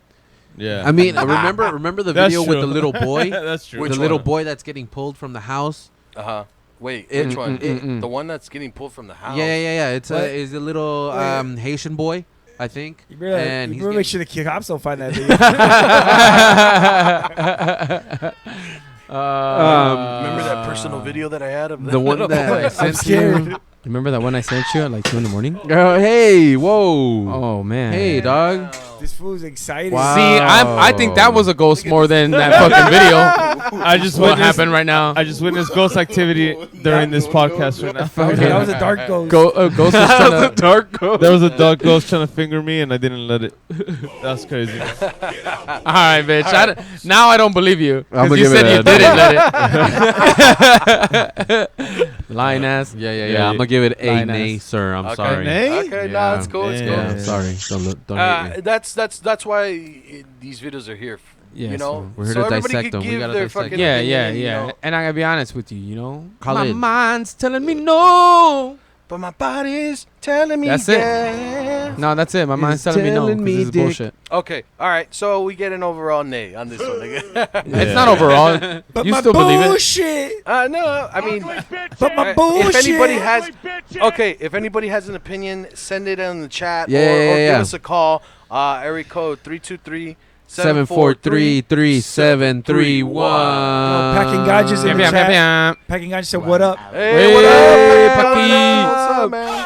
Yeah. I mean, remember the That's video with the true. little boy? That's true. The little boy that's getting pulled from the house. Wait, which one? The one that's getting pulled from the house. Yeah. It's a little Haitian boy, I think. You better make sure the cops don't find that video. Remember that personal video that I had of the one that I sent you? Remember that one I sent you at like 2 a.m? Hey, whoa. Oh, man. Hey, dog. This fool's excited. Wow. See, I think that was a ghost more than that fucking video. I just what happened right now. I just witnessed ghost activity during this podcast right now. That was a dark ghost. Ghost was trying to, dark ghost. There was a dark ghost trying to finger me, and I didn't let it. That's crazy. All right, bitch. Now I don't believe you. I'm Because you said you didn't let it. Lying ass. Yeah. I'm gonna give it a Line nay, ass. sir. I'm Okay. sorry. Okay, no, it's cool. It's cool. Yeah, I'm sorry. Don't hate me. That's why these videos are here. Yes, You know, we're here so to everybody dissect could them. We give gotta their dissect fucking them. Yeah. opinion, you know. And I gotta be honest with you, you know? Call my in. mind's telling me no. But my body's telling me That's it. yeah. No, that's it. My mind's telling me no. 'Cause this is bullshit. Okay, all right. So we get an overall nay on this one again. It's not overall. But You my still believe it? bullshit. No, I mean, But my bullshit. if anybody has an opinion, send it in the chat or Yeah. give us a call. Area code 323 743-3731. Packing Gadgets in the chat. Yep. Packing Gadgets said, what up? Hey, Hey, what up? Paki. What's up, man?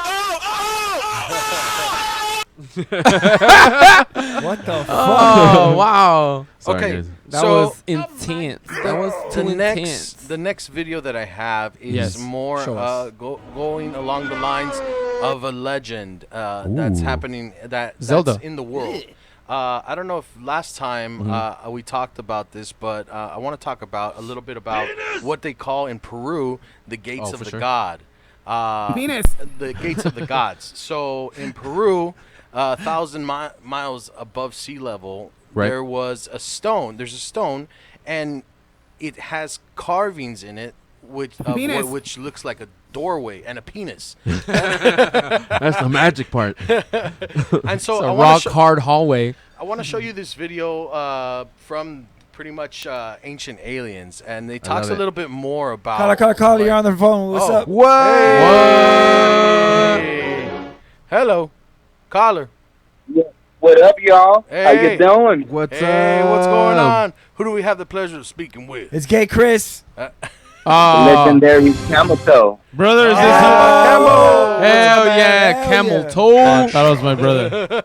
What the fuck? Oh, wow. Sorry, Okay, guys. That so was intense. That was too intense. the next video that I have is Yes, more show us. going along the lines of a legend that's happening that's Zelda. in the world. I don't know if last time we talked about this, but I want to talk about a little bit about what they call in Peru the gates of the god. The gates of the gods. So in Peru, 1,000 miles above sea level, Right. there was a stone. There's a stone, and it has carvings in it, which looks like a doorway and a penis. That's the magic part. And so It's I a want to rock-hard hallway. show you this video from pretty much Ancient Aliens, and they talks a love it. little bit more about. Caller, you're on the phone. What's up? Hey. Hello, caller. What up, y'all? Hey. How you doing? What's Hey, up? what's going on? Who do we have the pleasure of speaking with? It's Gay Chris. Legendary Camel Toe. Brother, is this Camel. Hell yeah, Hell camel yeah. toe. I thought it was my brother.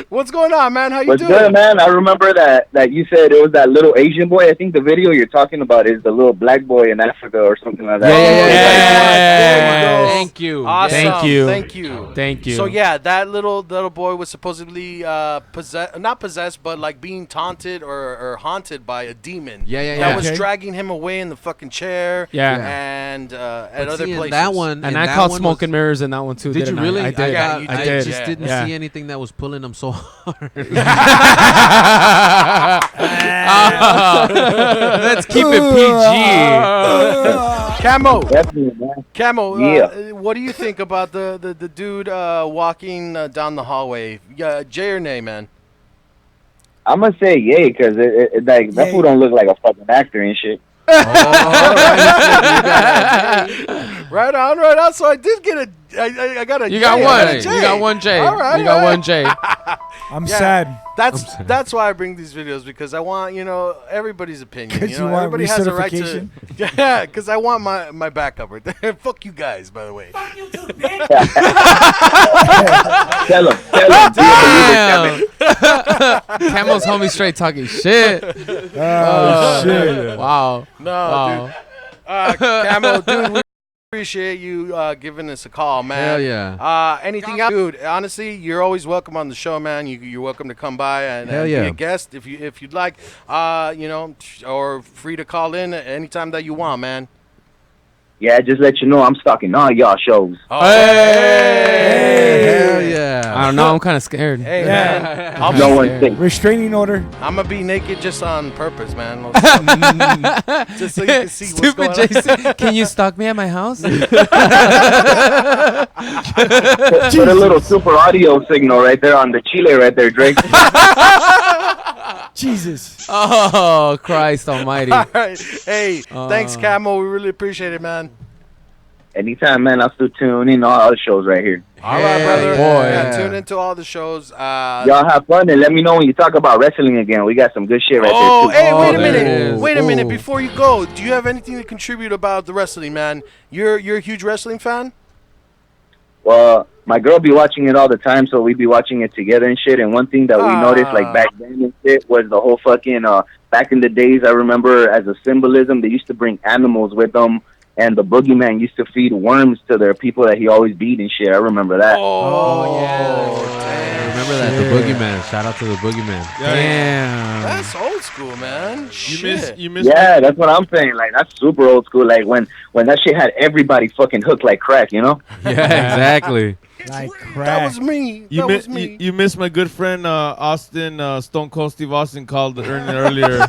What's going on, man? How you What's doing? good, man? I remember that you said it was that little Asian boy. I think the video you're talking about is the little black boy in Africa or something like that. Yeah. Thank you. Awesome. Thank you. Thank you. Thank you. So yeah, that little boy was supposedly not possessed, but like being taunted or haunted by a demon. That was dragging him away in the fucking chair. Yeah. And at But other see, in places. that one, And in I that caught one smoke was- and mirrors in that one too. Did you didn't really? I did. Yeah, you I did. did. just didn't Yeah. see anything that was pulling him so hard. Let's keep it PG. Camo. Definitely, man. Camo, Yeah. what do you think about the dude walking down the hallway? Jay or nay, man? I'm gonna say yay because like that fool don't look like a fucking actor and shit. Right on. So I did get I got a. You got one. You got one J. All right, you got one J. I'm sad. That's why I bring these videos, because I want everybody's opinion. Because you want everybody has a right to. recertification? Yeah, because I want my backup right there. Fuck you guys, by the way. Tell him. Damn. Camel's homie straight talking shit. Oh, shit. Wow. No, dude. Camel, dude, we appreciate you giving us a call, man. Hell yeah. Anything else? Dude, honestly, you're always welcome on the show, man. You're welcome to come by and be a guest if you'd like, or free to call in anytime that you want, man. Yeah, just let you know I'm stalking all y'all shows. Oh, Hey! Hell yeah. I don't know. I'm kind of scared. Hey, man. No one's safe. Restraining order. I'm going to be naked just on purpose, man. Just so you can see Stupid what's going Jason. Can you stalk me at my house? Put a little super audio signal right there on the Chile right there, Drake. Jesus. Oh, Christ almighty. All right. Hey, thanks, Camo. We really appreciate it, man. Anytime, man. I'll still tune in all the shows right here. All right, brother. boy. Yeah, tune into all the shows. Y'all have fun and let me know when you talk about wrestling again. We got some good shit right there, too. Hey, wait a there it minute. is. Wait a minute. Before you go, do you have anything to contribute about the wrestling, man? You're a huge wrestling fan? Well, my girl be watching it all the time, so we be watching it together and shit. And one thing that we noticed, like, back then and shit, was the whole fucking, back in the days, I remember as a symbolism, they used to bring animals with them. And the boogeyman used to feed worms to their people that he always beat and shit. I remember that. Oh, yeah. I remember that. The boogeyman. Shout out to the boogeyman. Damn. That's old school, man. You miss Yeah, that's what I'm saying. Like, that's super old school. Like, when that shit had everybody fucking hooked like crack, you know? Yeah, exactly. Like crack. That was me. That was me. You missed my good friend Austin, Stone Cold Steve Austin called earlier.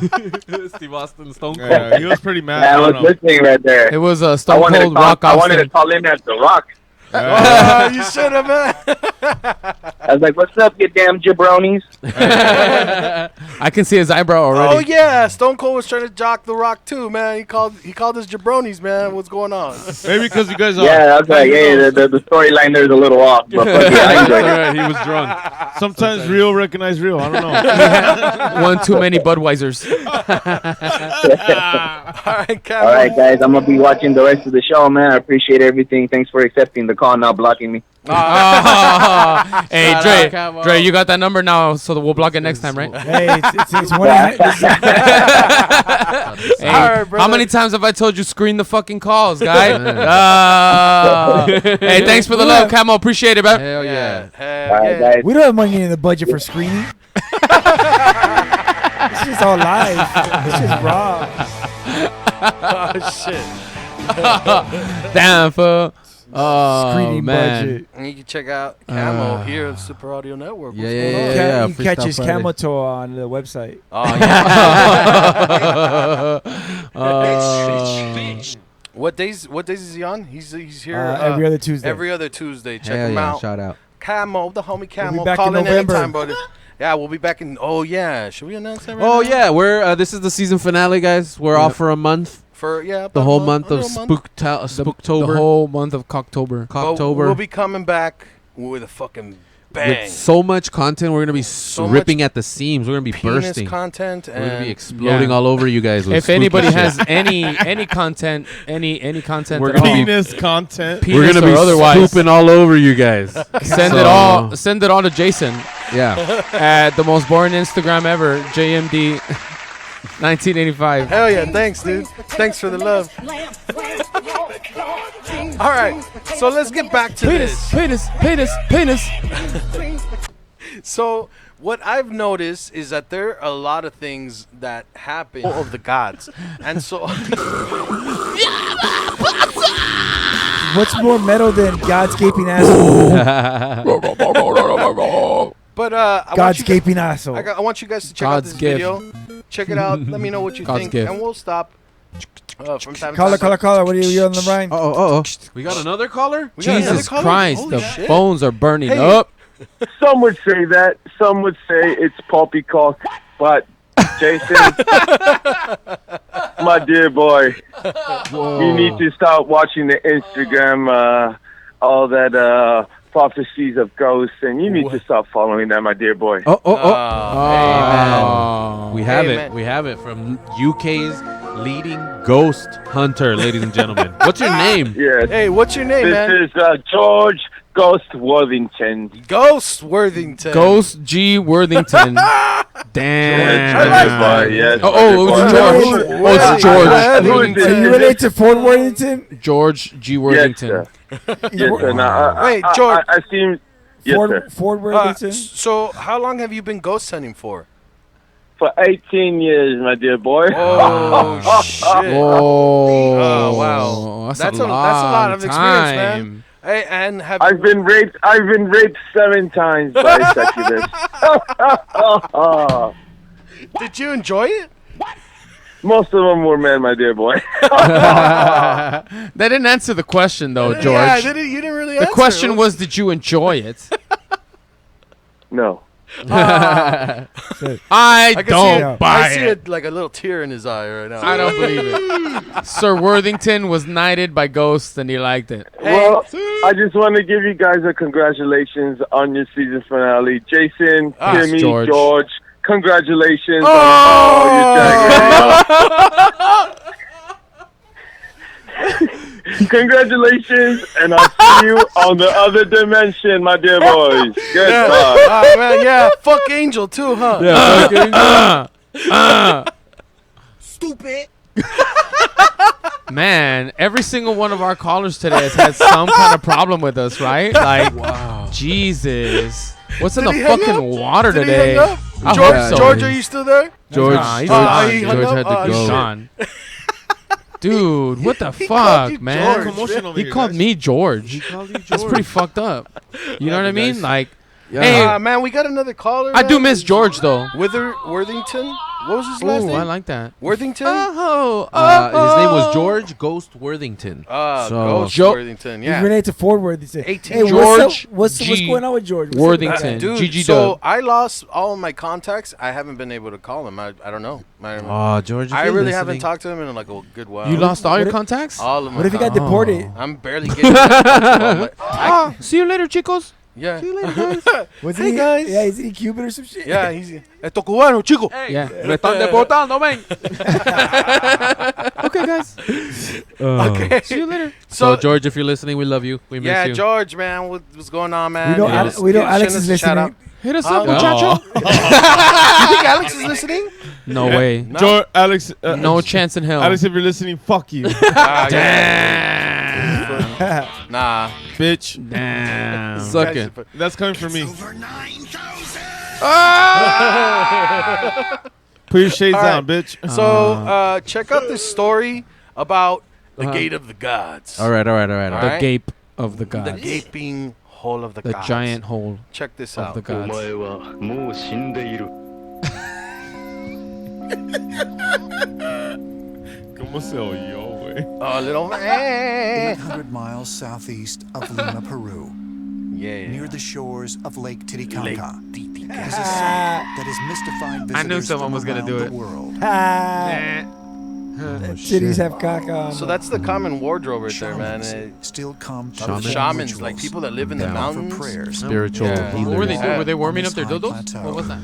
Steve Austin, Stone Cold. Yeah, he was pretty mad. I was listening right there. It was a Stone Cold Rock I wanted to call in as The Rock. You should have, man. I was like, what's up, you damn jabronis? I can see his eyebrow already. Oh, yeah. Stone Cold was trying to jock The Rock, too, man. He called us jabronis, man. What's going on? Maybe because you guys are. Yeah, I was like, hey, the storyline there is a little off. But I enjoyed it. He was drunk. Sometimes real recognize real. I don't know. One too many Budweisers. All right, guys. I'm going to be watching the rest of the show, man. I appreciate everything. Thanks for accepting the call, not blocking me. Hey, Dre, you got that number now, so that we'll block it next time, right? Hey, it's one. Hey, how many times have I told you screen the fucking calls, guy? Hey, thanks for the love, Camo. Appreciate it, man. Hell yeah. All right, guys. We don't have money in the budget for screening. It's just all live. It's just raw. Oh, shit. Damn, fool. Oh, Screening man. budget. And you can check out Camo here at Super Audio Network. What's Yeah, going on? yeah. You can catch his Freestyle camel toe on the website. Oh, yeah. What days is he on? He's here every other Tuesday. Every other Tuesday. Check Hell him yeah. out. Shout out. Camo, the homie Camo. We'll be back Call in in November. anytime, buddy. Yeah, we'll be back in. Oh yeah, should we announce that right Oh, now? yeah. We're this is the season finale, guys. We're off for a month. For the whole month of Spooktober. The whole month of Cocktober. We'll be coming back with a fucking bang. With so much content, we're gonna be ripping at the seams. We're gonna be penis bursting. content. We're gonna be exploding all over you guys. With if anybody has any content, any content, we're at gonna all, penis content. we're gonna be otherwise, scooping all over you guys. Send it all to Jason. Yeah. At the most boring Instagram ever, JMD. 1985. Hell yeah, thanks, dude. Thanks for the love. All right, so let's get back to Penis. So what I've noticed is that there are a lot of things that happen of the gods, and so What's more metal than God's gaping asshole? But God's gaping asshole. I want you guys to check out this video. Check it out. Let me know what you think, and we'll stop. From time to time. Caller. What are you on the line? We got another caller? Jesus Christ, Holy the shit. phones are burning Hey. up. Some would say that. Some would say it's Pulpy Call. But Jason, my dear boy, you need to start watching the Instagram, all that prophecies of ghosts, and you need to stop following them, my dear boy. We have it. We have it from UK's leading ghost hunter, ladies and gentlemen. What's your name? Yes. Hey, what's your name, man? This is George Ghost Worthington. Ghost Worthington. Ghost G Worthington. Damn. Yes. It's George. It's George. Are you related to Ford Worthington? George G Worthington. Yes, sir. Now, Wait, George. I seem. Yes, sir. Ford Worthington. So, how long have you been ghost hunting for? For 18 years, my dear boy. Oh, shit. Oh, wow. That's a lot of experience, time. man. Hey, and I've been raped 7 times by a succubus. Did you enjoy it? Most of them were men, my dear boy. That didn't answer the question, though, George. Yeah, you didn't really answer. The question was, did you enjoy it? No. I I buy see it. like a little tear in his eye right now. I don't believe it. Sir Worthington was knighted by ghosts, and he liked it. Well, I just want to give you guys a congratulations on your season finale. Jason, Timmy, George, congratulations on all your JAG. Congratulations, and I'll see you on the other dimension, my dear boys. Goodbye. Man, yeah. Fuck Angel, too, huh? Yeah, Stupid. Man, every single one of our callers today has had some kind of problem with us, right? Like, Jesus. What's in the fucking water Did he today? hang up? I George, hope so. George, are you still there? George, Nah, he's George, gone. He hung George up? had to Oh, go. shit. Gone. Dude, what the He called you fuck, man? George. He called me George. He called you George. That's pretty fucked up. You know what I mean? nice. Like, Yeah. hey, Man, we got another caller. I man. do miss George, though. Worthington? What was his last Ooh, name? I like that. Worthington? His name was George Ghost Worthington. Ghost Jo- Worthington, He's yeah. related to Ford Worthington. 18 Hey, George what's G. going on with George? What's Worthington. up? Dude, GG so Dub. I lost all of my contacts. I haven't been able to call him. I don't know. George, if I you're really haven't listening- talked to him in like a good while. You lost all your What if- contacts? all of my What if he got contacts. deported? I'm barely getting See you later, chicos. Yeah. See you later, guys. Wasn't Hey, he, guys. Yeah, isn't he Cuban or some shit? Yeah, he's esto cubano, chico. Yeah. Me están deportando, man. Okay, guys. Okay. See you later. So, George, if you're listening, we love you. We miss Yeah, you. George, man, what's going on, man? We know, Yeah, we know send Alex us is a shout listening. out. Hit us up, Oh. muchacho. You think Alex is listening? No way. No. George, Alex. No chance in hell. Alex, if you're listening, fuck you, Nah. bitch. Damn. Suck it. That's coming from me. Over 9,000. Put your shades All right. on, bitch. So, check out this story about the Gate of the Gods. All right. The gape of the The gods. gaping hole of the The gods. giant hole Check this of out. the gods. ¿Cómo se oyó, güey? A little. 800 miles southeast of Lima, Peru, Yeah. near the shores of Lake Titicaca, Lake is a site that has mystified visitors I knew someone from was gonna around do the it. world. Titties have caca on So them. that's the common wardrobe right there, man. Shamans still come to Of perform shamans, like rituals, people that live in the down for mountains. prayers, Spiritual Yeah. healers. What were they doing? Were they warming on up their this high dildos? plateau. What was that?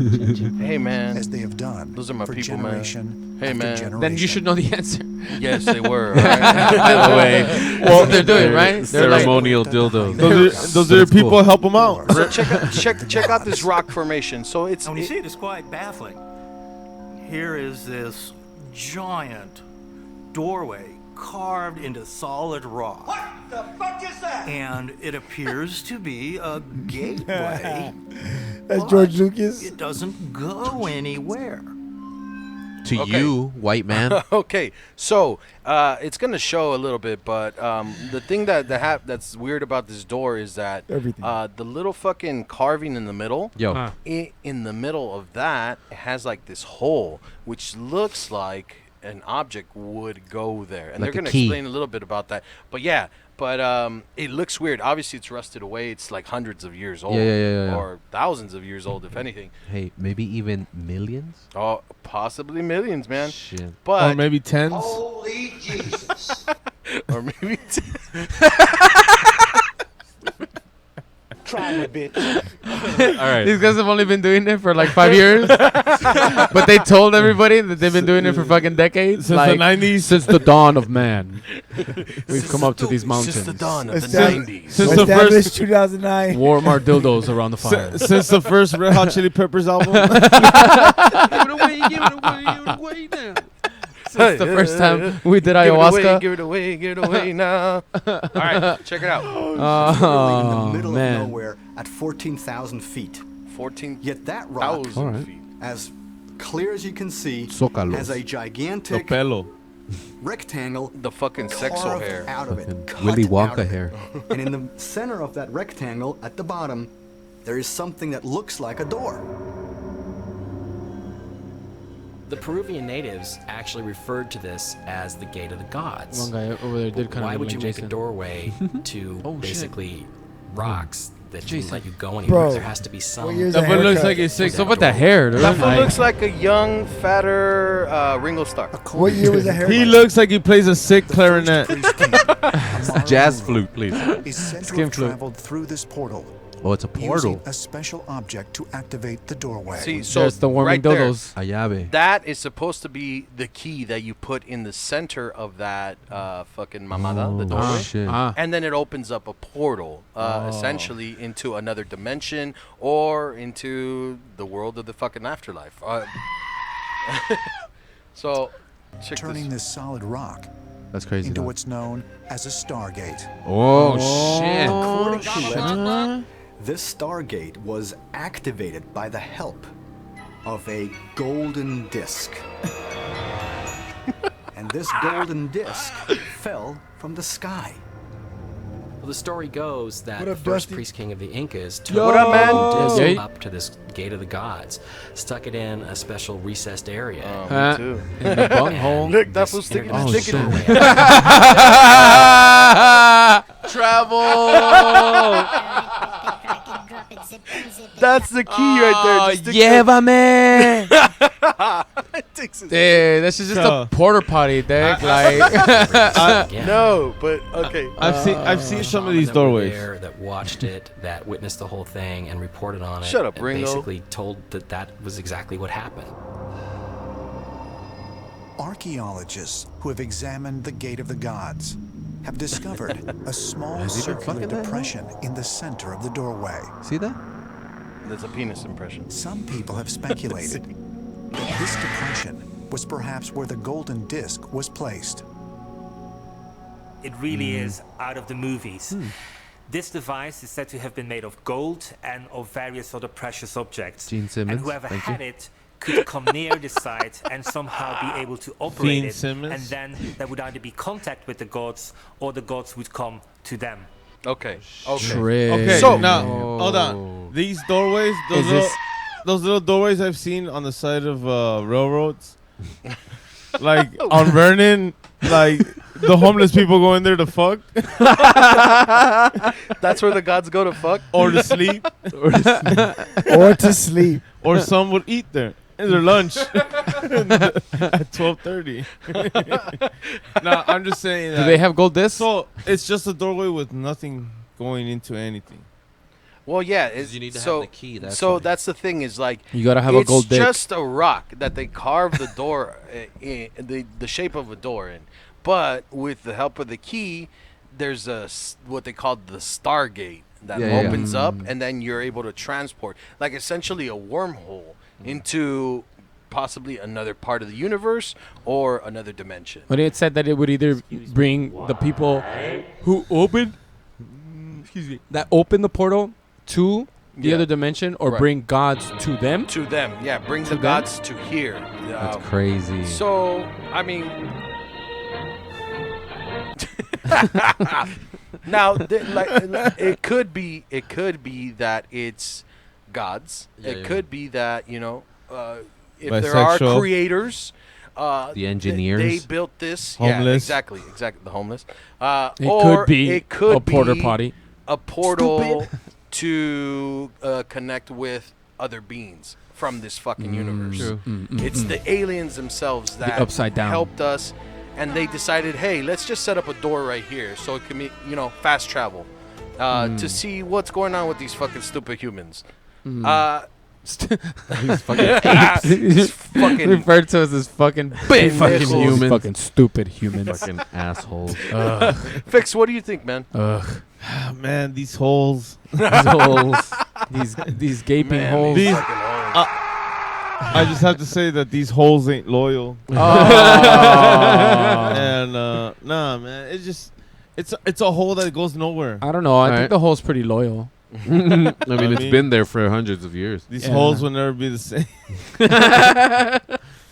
Hey, man. as they have done Those are my for people, man. generation Hey, after man. generation. Then you should know the answer. Yes, they were. By the way. That's what they're doing, right? They're like, Ceremonial dildos. Those are That's people. cool. Help them out. So check out this rock formation. So it's And when you see it, it's quite baffling. Here is this giant doorway carved into solid rock. What the fuck is that? And it appears to be a gateway. That's but George Lucas. It doesn't go anywhere. To Okay. you, white man. okay. So it's gonna show a little bit, but the thing that's weird about this door is that Everything. the little fucking carving in the middle. Yo. In the middle of that, it has like this hole, which looks like an object would go there, and Like they're a gonna key. explain a little bit about that. But yeah, But it looks weird. Obviously, it's rusted away. It's like hundreds of years old. Yeah. Or thousands of years old, if anything. Hey, maybe even millions? Oh, possibly millions, man. Shit. But or maybe tens. Holy Jesus. Or maybe Try me, bitch. All right. These guys have only been doing it for like 5 years. But they told everybody that they've been doing it for fucking decades. Since like, the 90s. Since the dawn of man. We've come up to these mountains. Since the dawn of the Since- 90s. Since the first 2009. Warm our dildos around the fire. since the first Red Hot Chili Peppers album. Give it away now. Since the first time we did ayahuasca. Give it away now. All right, check it out. Literally in the middle man. of nowhere at 14,000 feet. 14,000 Yet that rock, feet. as clear as you can see, Zócalos. has a The gigantic pelo. rectangle The fucking sexual carved hair. out of it. Willy cut out Wonka of it. hair. And in the center of that rectangle, at the bottom, there is something that looks like a door. The Peruvian natives actually referred to this as the Gate of the Gods. One guy over there did kind Why of would like you Jason. make a doorway to basically rocks that Jason. you let you go anywhere? Bro, There has to be some. what year's That a one looks haircut? like he's sick. So about that hair, dude. That fool Like- looks like a young, fatter Ringo Starr. What year was the haircut? He looks like he plays a sick clarinet. Jazz flute, please. Is said to Skin have flute. traveled through this portal. Oh, it's a portal. Using a special object to activate the doorway. See, so There's the warming right there, dildos. A llave. that is supposed to be the key that you put in the center of that fucking mamada, the doorway. shit. And then it opens up a portal, essentially into another dimension or into the world of the fucking afterlife. So, check turning this. this solid rock That's crazy. into dog. what's known as a stargate. Oh, shit. According to legend, this stargate was activated by the help of a golden disc. And this golden disc fell from the sky. Well, the story goes that What the up, first Dusty? priest king of the Incas took What up, man? the disc Yay. up to this Gate of the Gods, stuck it in a special recessed area. Huh? Too. In the bunghole. Look, that This was sticking Oh, his shit. dick in it. Travel. That's the key right there. Just stick Llévame. it takes his Dude, this is just a porter potty, dick. Like, No, but okay. I've seen some of these That were doorways. there, that watched it, that witnessed the whole thing, and reported on it. Shut up, and Ringo. basically told that that was exactly what happened. Archaeologists who have examined the Gate of the Gods have discovered a small Has he been circular fucking that, depression in the center of the doorway. See that? That's a penis impression. Some people have speculated that this depression was perhaps where the golden disc was placed. It really is out of the movies. This device is said to have been made of gold and of various other precious objects. Gene Simmons, And whoever thank had you. it could come near the site and somehow be able to operate Gene it. Simmons? And then there would either be contact with the gods or the gods would come to them. Okay. Okay. Trick. Okay, So- now hold on. These doorways, Is this- those little doorways I've seen on the side of railroads, like on Vernon, like the homeless people go in there to fuck That's where the gods go to fuck. or to sleep, Or to sleep. or some would eat there in their lunch at 12:30. No, I'm just saying. Do they have gold discs? So it's just a doorway with nothing going into anything. Well, yeah. It's, You need to so, have the key. That's so why. that's the thing is like You gotta have a it's gold dick. just a rock that they carve the door in the shape of a door in, but with the help of the key, there's what they call the Stargate that Yeah, yeah, yeah. opens up, and then you're able to transport, like essentially a wormhole into possibly another part of the universe or another dimension. But it said that it would either bring the people who open, that open the portal to the Yeah. other dimension, or Right. bring gods to them. To them, yeah, bring the them? gods to here. That's crazy. So, I mean, now, it could be that it's gods. Yeah, it yeah. could be that if there are Bisexual. creators, the engineers. They built this. Homeless. Yeah, exactly. The homeless. It could be a porta potty. A portal to connect with other beings from this fucking universe. It's the aliens themselves that upside down helped us, and they decided, hey, let's just set up a door right here so it can be, fast travel to see what's going on with these fucking stupid humans. These fucking referred to as this fucking big fucking humans, fucking stupid humans, fucking assholes. Fix, what do you think, man? Man, these holes. These gaping holes. I just have to say that these holes ain't loyal. And nah, man, it's a hole that goes nowhere. I don't know. I think the hole's pretty loyal. I mean, it's been there for hundreds of years. These holes will never be the same.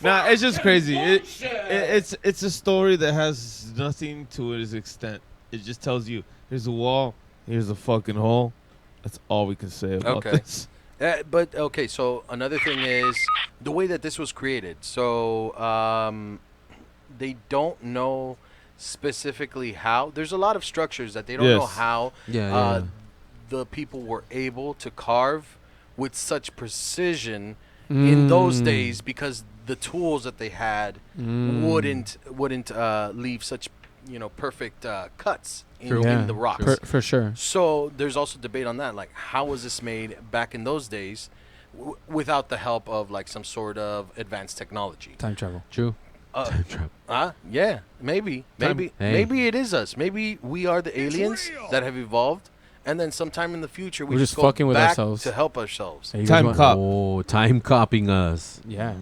Nah, it's just crazy. It's a story that has nothing to its extent. It just tells you, here's a wall, here's a fucking hole. That's all we can say about this. So another thing is the way that this was created. So they don't know specifically how. There's a lot of structures that they don't know how the people were able to carve with such precision in those days, because the tools that they had wouldn't leave such perfect cuts in the rocks. For sure. So there's also debate on that, like how was this made back in those days without the help of like some sort of advanced technology. Time travel. True. Time travel. Yeah, maybe it is us. Maybe we are the aliens that have evolved, and then sometime in the future we're just fucking with back ourselves to help ourselves. Hey, time cop. Oh, time copying us. Yeah.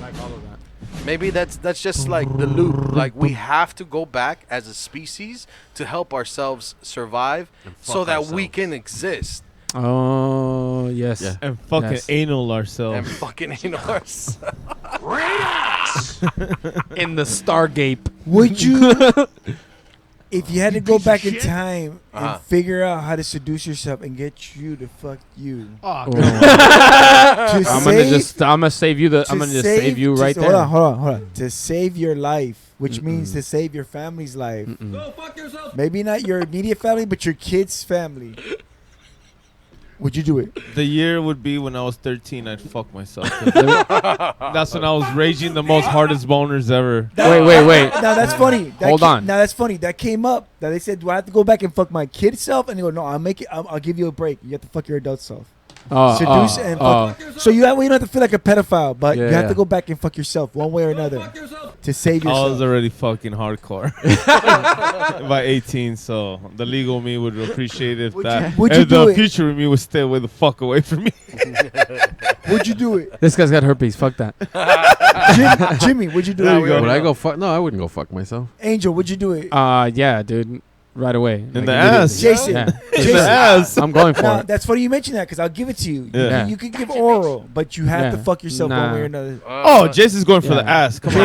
Like all of that. Maybe that's just like the loop. Like we have to go back as a species to help ourselves survive, so that we can exist. Oh yes. Yeah. And fucking anal ourselves. In the Stargate. Would you, if you had to go back in time and figure out how to seduce yourself and get you to fuck you? I'm gonna save you right there. Hold on. To save your life, which means to save your family's life. Go fuck yourself. Maybe not your immediate family, but your kid's family. Would you do it? The year would be when I was 13. I'd fuck myself. That's when I was raging the most hardest boners ever. Wait. Now that's funny. Hold on. Now that's funny. That came up. That they said, do I have to go back and fuck my kid self? And they go, no, I'll give you a break. You have to fuck your adult self. Seduce and fuck. So you don't have to feel like a pedophile, but you have to go back and fuck yourself one way or another to save yourself. I was already fucking hardcore by 18, so the legal me would appreciate if the future me would stay the fuck away from me. Would you do it? This guy's got herpes. Fuck that. Jimmy, would you do it? Would I go fuck? No, I wouldn't go fuck myself. Angel, would you do it? Yeah, dude. Right away. In the ass. Jason. Yeah. In the ass. I'm going for it. That's funny you mention that, because I'll give it to you. Yeah. You can give oral, but you have to fuck yourself one way or another. Jason's going for the ass. Come on.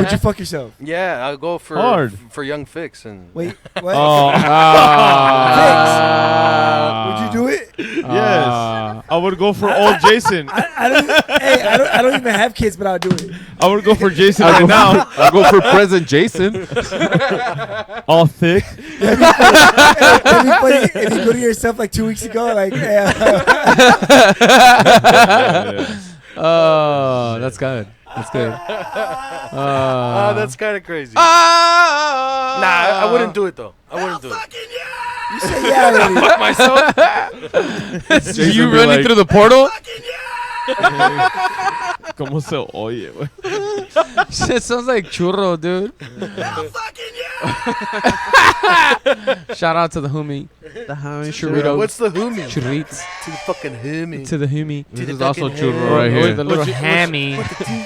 Would you fuck yourself? Yeah, I'll go for young Fix. And wait, what? Fix. Would you do it? Yes. I would go for old Jason. I don't even have kids, but I'll do it. I would go for Jason right now. I'll go for present Jason. All thick. That'd be funny if you go to yourself like 2 weeks ago, like, Oh, that's good. That's good. That's kind of crazy. Nah, I wouldn't do it though. I wouldn't do it. You say yeah already. Fuck myself. You running through the portal? ¿Cómo se oye, güey? Shit sounds like churro, dude. Shout out to the homie. The homie churrito. What's the homie? Churritos. To the fucking homie. To the homie. This is also churro right here. The little hammy.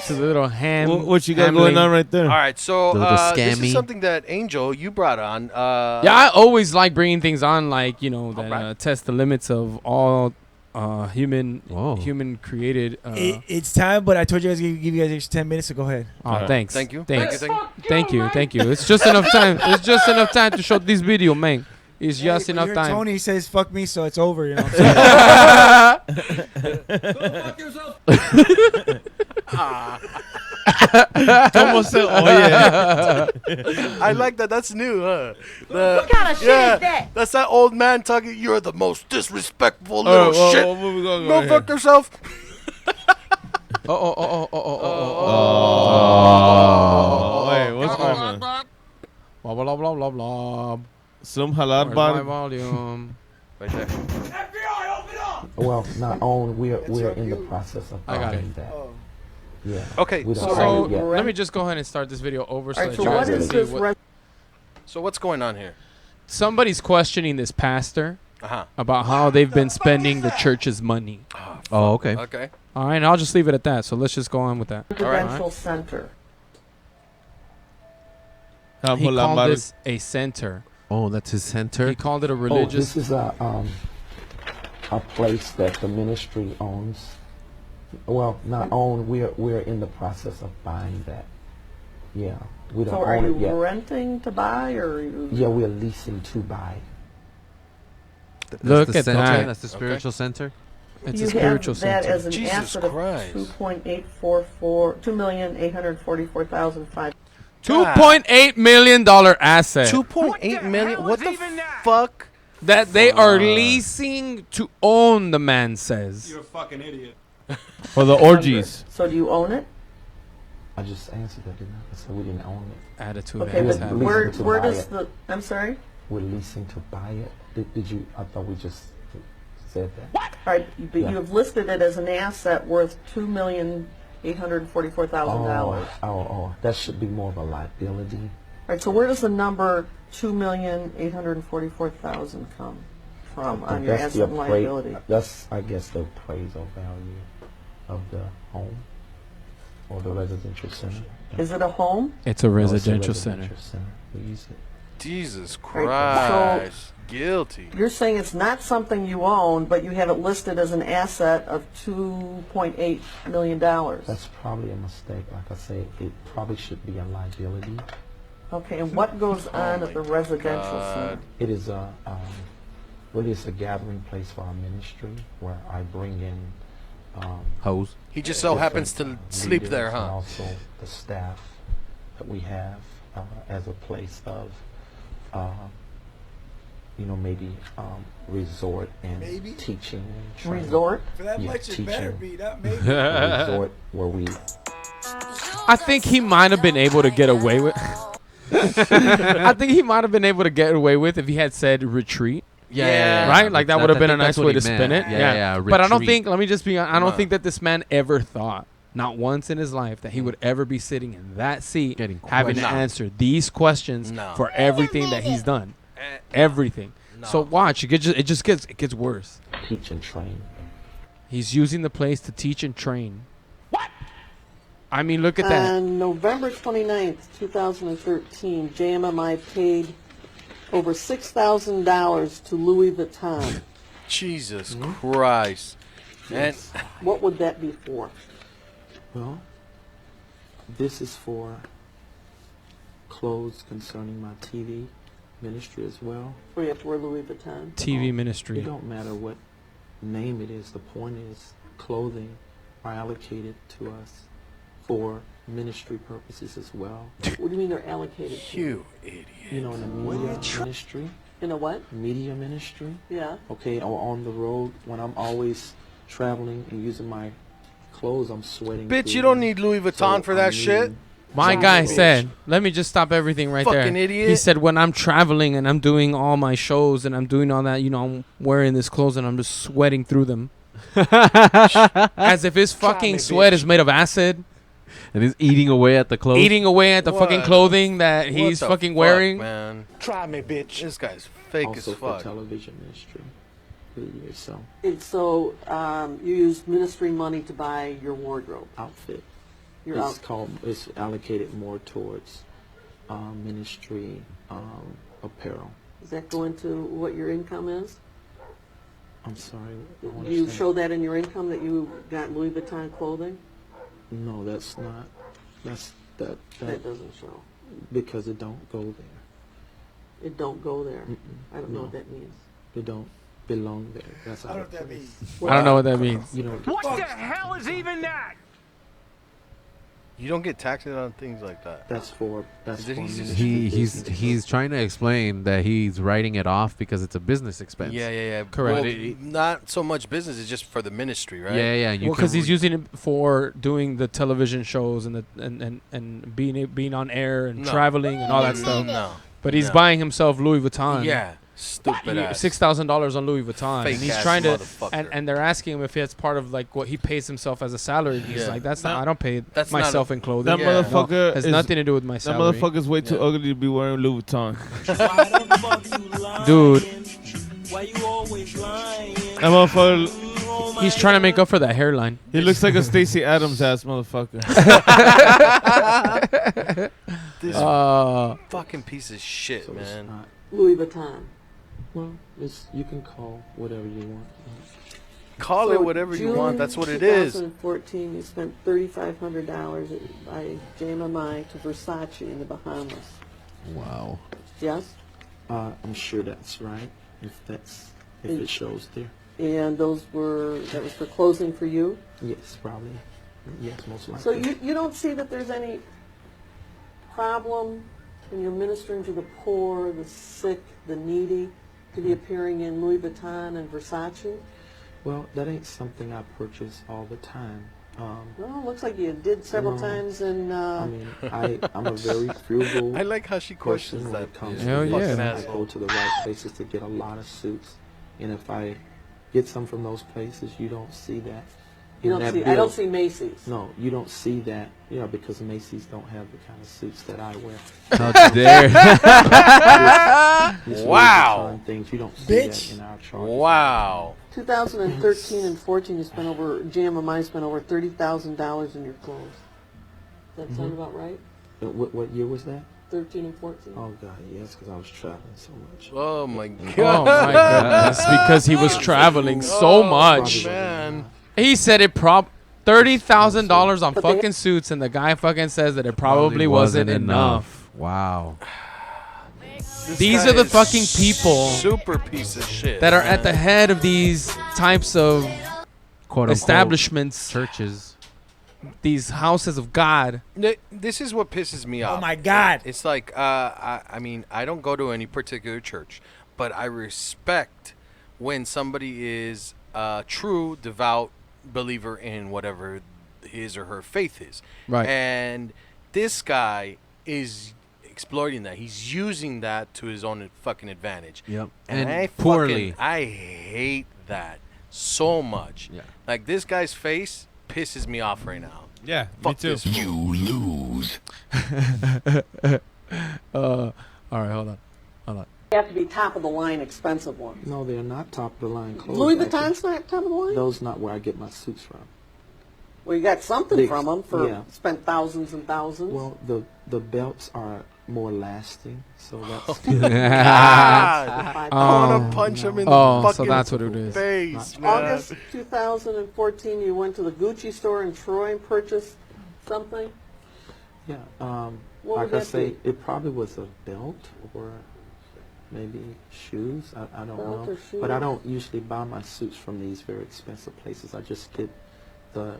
To the little ham. What you got going on right there? All right, so this is something that Angel, you brought on. Yeah, I always like bringing things on, like, that test the limits of all human created. It's time, but I told you guys to give you guys extra 10 minutes, so go ahead. Oh, thanks. Thank you. Thank you. It's just enough time. It's just enough time to show this video, man. It's just enough time. Tony says, "Fuck me," so it's over. You know. Go fuck yourself. Tomo said, oh yeah. I like that. That's new, huh? What kind of shit is that? That's that old man talking. You're the most disrespectful little shit. Go fuck yourself. Wait, what's going on? Blah blah blah blah blah. Some halal my volume. Right there. FBI, open up! Well, not own. We're in the process of buying that. Yeah. Okay. So let me just go ahead and start this video over so that you guys can see what. So what's going on here? Somebody's questioning this pastor about how they've been spending the church's money. Oh, okay. Okay. All right, and I'll just leave it at that. So let's just go on with that. Residential center. He called this a center. Oh, that's his center. He called it a religious. This is a place that the ministry owns. Well, not own. We're in the process of buying that. Yeah, we don't own it yet. So are you renting to buy, or? Yeah, we're leasing to buy. Look at that. That's the spiritual center. It's a spiritual that center. as an asset of $2,844,500. $2.8 million asset. $2.8 million. What the fuck? That they are leasing to own. The man says. You're a fucking idiot. For the orgies. So do you own it? I just answered that, didn't I? I said we didn't own it. Attitude. Okay, but where does the? I'm sorry. We're leasing to buy it. Did you? I thought we just said that. What? All right, but you have listed it as an asset worth $2,844,000. Oh, that should be more of a liability. All right, so where does the number $2,844,000 come from on your asset and liability? That's, I guess, the appraisal value of the home or the residential center. Is it a home? It's a residential center. We use it. Jesus Christ. Right, so guilty. You're saying it's not something you own, but you have it listed as an asset of $2.8 million. That's probably a mistake. Like I say, it probably should be a liability. Okay, and what goes on at the residential center? It is really it's a gathering place for our ministry where I bring in hose. He just so happens to sleep there, huh? And also the staff that we have as a place of, maybe resort and teaching and training. Resort? For that much, it better be that maybe. Resort where we. I think he might have been able to get away with. I think he might have been able to get away with if he had said retreat. Yeah. Right? Like that would have been a nice way to spin it. Yeah. But I don't think, let me just be honest, I don't think that this man ever thought, not once in his life, that he would ever be sitting in that seat having to answer these questions for everything that he's done. Everything. So watch, it gets worse. Teach and train. He's using the place to teach and train. What? I mean, look at that. On November 29th, 2013, JMMI paid over $6,000 to Louis Vuitton. Jesus Christ. Yes. And what would that be for? Well, this is for clothes concerning my TV ministry as well. Where you have to wear Louis Vuitton? TV ministry. It don't matter what name it is. The point is clothing are allocated to us for ministry purposes as well. What do you mean they're allocated to? You idiot. You know, in the media ministry. In a what? Media ministry. Yeah. Okay, or on the road when I'm always traveling and using my clothes, I'm sweating. Bitch, you don't need Louis Vuitton for that shit. My guy said, let me just stop everything right there. Fucking idiot. He said, when I'm traveling and I'm doing all my shows and I'm doing all that, I'm wearing this clothes and I'm just sweating through them. As if his fucking sweat is made of acid. And he's eating away at the clothes. Eating away at the fucking clothing that he's fucking wearing. Man. Try me, bitch. This guy's fake also as fuck. For television ministry. So. And so you use ministry money to buy your wardrobe Outfit. It's allocated more towards ministry apparel. Does that go into what your income is? I'm sorry. You show that in your income that you got Louis Vuitton clothing? No, that's not. That doesn't show. Because it don't go there. It don't go there. I don't know what that means. It don't belong there. That's I don't know what that means. I don't know what that means. What the hell is even that? You don't get taxed on things like that. That's for he's trying to explain that he's writing it off because it's a business expense. Yeah. Correct. Well, not so much business; it's just for the ministry, right? Yeah. Well, because he's using it for doing the television shows and being on air and traveling and all that stuff. No. But he's buying himself Louis Vuitton. Yeah. Stupid ass. $6,000 on Louis Vuitton, Fake and he's ass trying to, motherfucker. and they're asking him if it's part of like what he pays himself as a salary. He's like, that's not. I don't pay myself in clothing. That motherfucker has nothing to do with my salary. That motherfucker's way too ugly to be wearing Louis Vuitton. Dude, Why you always lying? That motherfucker. He's trying to make up for that hairline. He looks like a Stacey Adams ass motherfucker. This fucking piece of shit, man. Louis Vuitton. Well, you can call whatever you want. Call it whatever you want. That's what it is. 2014, you spent $3,500 by JMMI to Versace in the Bahamas. Wow. Yes. I'm sure that's right. If it shows there. And that was for clothing for you? Yes, probably. Yes, most likely. So you don't see that there's any problem when you're ministering to the poor, the sick, the needy, to be appearing in Louis Vuitton and Versace? Well, that ain't something I purchase all the time. Well, it looks like you did several times in... I mean, I'm a very frugal I like how she questions when that. it comes Hell to yeah. I go to the right places to get a lot of suits. And if I get some from those places, you don't see that. I don't see Macy's. No, you don't see that. Yeah, because Macy's don't have the kind of suits that I wear. How dare! Wow. Things you don't see that in our charts. Wow. 2013 and 14, GMMI spent over $30,000 in your clothes. Does that sound about right? What year was that? 13 and 14. Oh God, yes, because I was traveling so much. Oh my God. Oh my goodness! Because he was traveling so much. Man. He said it $30,000 on fucking suits, and the guy fucking says that it probably wasn't enough. Wow. These are the fucking people Super piece of shit. that are at the head of these types of Quote establishments, churches. these houses of God. This is what pisses me off. Oh my God! It's like, I mean, I don't go to any particular church, but I respect when somebody is a true, devout believer in whatever his or her faith is. Right. And this guy is exploiting that. He's using that to his own fucking advantage. Yep. And And poorly. I hate that so much. Yeah. Like, this guy's face pisses me off right now. Yeah, Fuck me too. this fool. You lose. All right, hold on. They have to be top of the line, expensive ones. No, they're not top of the line clothes. Louis actually. Vuitton's not top of the line? Those not where I get my suits from. Well, you got something They- from them for yeah. spent thousands and thousands. Well, the belts are more lasting, so that's. God. I want to punch him in the fucking so that's what it is. face, man. August 2014, you went to the Gucci store in Troy and purchased something? Yeah, What like would I that say, be? it probably was a belt or maybe shoes. I don't Belt know. or shoes? But I don't usually buy my suits from these very expensive places. I just get the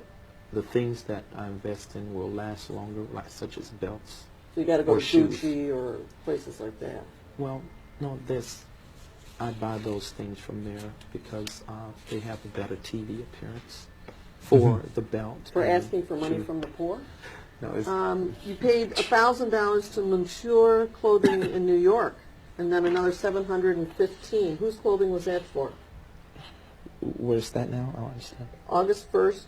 things that I invest in will last longer, like such as belts. So you got to go or to shoes. Gucci or places like that. Well, no, I buy those things from there because they have a better TV appearance for the belt. For and asking for money shoe. from the poor? No, it's, You paid $1,000 to Monsieur Clothing in New York, and then another $715. Whose clothing was that for? where's that now? I don't understand. August 1st,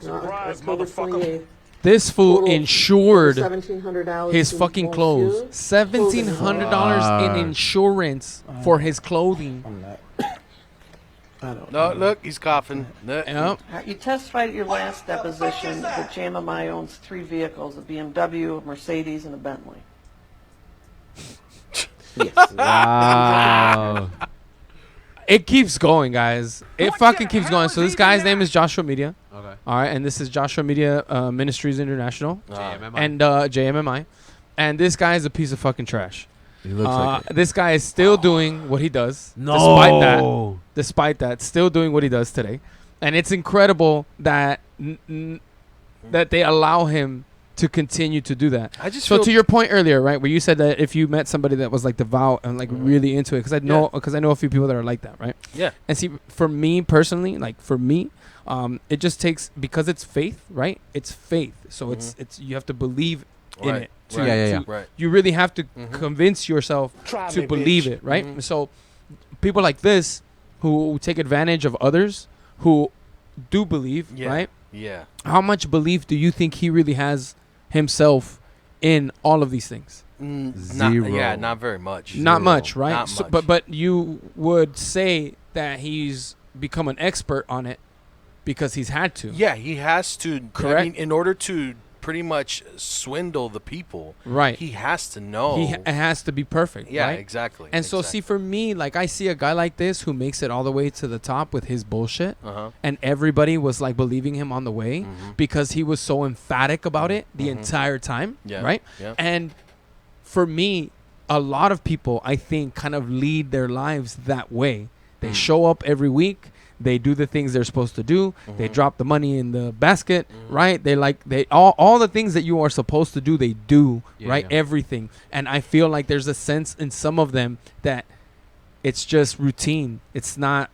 October 28th. This fool Total insured $1,700 his in fucking Monsieur clothes. $1,700 in insurance for his clothing. I'm not. I don't No, look, he's coughing. No. Yep. You testified at your last deposition that JMMI owns 3 vehicles, a BMW, a Mercedes, and a Bentley. Yes. Wow. It keeps going, guys. It fucking keeps going. So this guy's name is Joshua Media. Okay. All right, and this is Joshua Media Ministries International. JMMI. And JMMI. And this guy is a piece of fucking trash. He looks like it. This guy is still doing what he does. No. Despite that, still doing what he does today. And it's incredible that that they allow him to continue to do that. I just so feel to your point earlier, right, where you said that if you met somebody that was like devout and like really into it, because I know a few people that are like that, right? Yeah. And see, for me personally, it just takes, because it's faith, right? It's faith, so it's you have to believe in it. Right. You really have to convince yourself to believe it, right? So people like this who take advantage of others who do believe, right? Yeah. How much belief do you think he really has himself in all of these things? Zero. Not very much. Not much, right? Not so, much. But you would say that he's become an expert on it because he's had to. Yeah, he has to. Correct. I mean, in order to pretty much swindle the people, right? He has to know. It has to be perfect. Yeah, right? exactly. And so, see, for me, like, I see a guy like this who makes it all the way to the top with his bullshit, and everybody was like believing him on the way because he was so emphatic about it the entire time, right? Yeah. And for me, a lot of people, I think, kind of lead their lives that way. They show up every week. They do the things they're supposed to do. They drop the money in the basket, right? They all the things that you are supposed to do, they do, right? Yeah. Everything. And I feel like there's a sense in some of them that it's just routine. It's not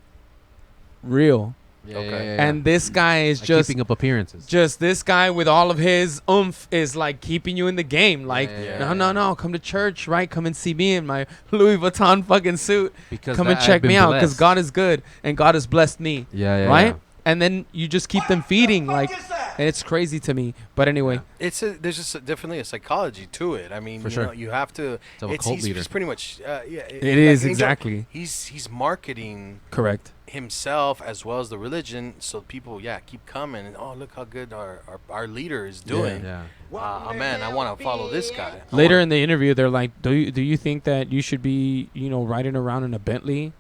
real. And this guy is like just keeping up appearances. Just this guy with all of his oomph is like keeping you in the game. Like, no, come to church, right? Come and see me in my Louis Vuitton fucking suit. Because come and check me out, because God is good and God has blessed me. Right? Yeah. And then you just keep them feeding, like, and it's crazy to me. But anyway, there's just definitely a psychology to it. I mean, For sure. You have to. He's pretty much. It is exactly. He's marketing. Correct. Himself as well as the religion, so people keep coming and look how good our leader is doing. Man, I want to follow this guy. Later in the interview, they're like, do you think that you should be riding around in a Bentley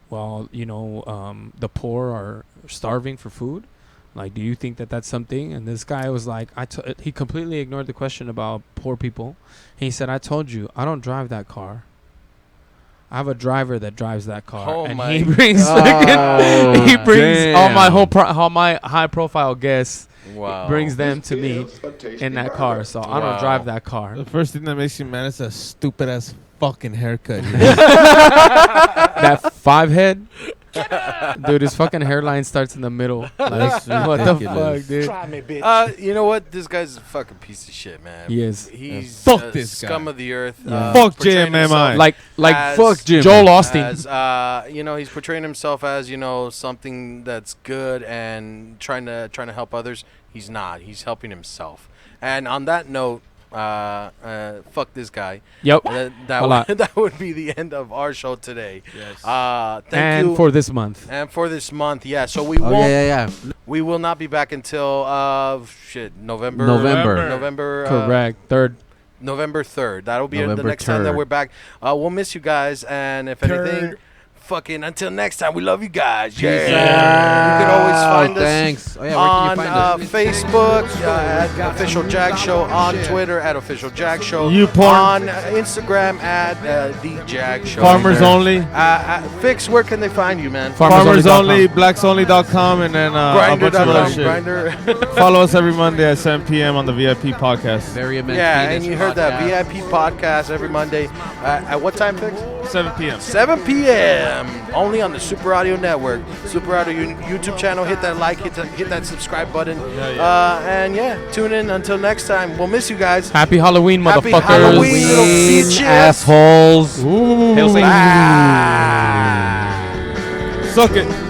while the poor are starving for food? Like, do you think that that's something? And this guy was like, he completely ignored the question about poor people. He said, I told you, I don't drive that car. I have a driver that drives that car, and he brings all my high profile guests. Wow. Brings them to me in that car, so I don't drive that car. The first thing that makes you mad is a stupid ass fucking haircut. That 5 head. Dude, his fucking hairline starts in the middle. Like, what the fuck, dude? Try me, bitch. You know what? This guy's a fucking piece of shit, man. He is. He's fuck this scum guy. of the earth. Fuck JMMI. Like fuck Joel Osteen. As, he's portraying himself as something that's good and trying to help others. He's not. He's helping himself. And on that note, fuck this guy. Yep. That would be the end of our show today. Yes. Thank you. For this month. And for this month, yeah. So we won't. We will not be back until November. Correct. 3rd. November 3rd. That'll be November the next time 3rd. that we're back. We'll miss you guys, and if anything. Fucking until next time, we love you guys. Yeah. You can always find us thanks. on Facebook at Official Jag Show, on Twitter at Official Jag Show, on Instagram at The Jag Show. Farmers Only. Fix, where can they find you, man? Farmers Only, blacksonly.com, and then a bunch of other shit. Grindr. Follow us every Monday at 7 p.m. on the VIP podcast. Very immense. And you heard that VIP podcast every Monday. At what time, Fix? 7 p.m. 7 p.m. Only on the Super Audio Network. Super Audio YouTube channel. Hit that like, hit that subscribe button. Tune in until next time. We'll miss you guys. Happy Halloween, Happy motherfuckers. Halloween, little bitches. Assholes. Ooh. Suck it.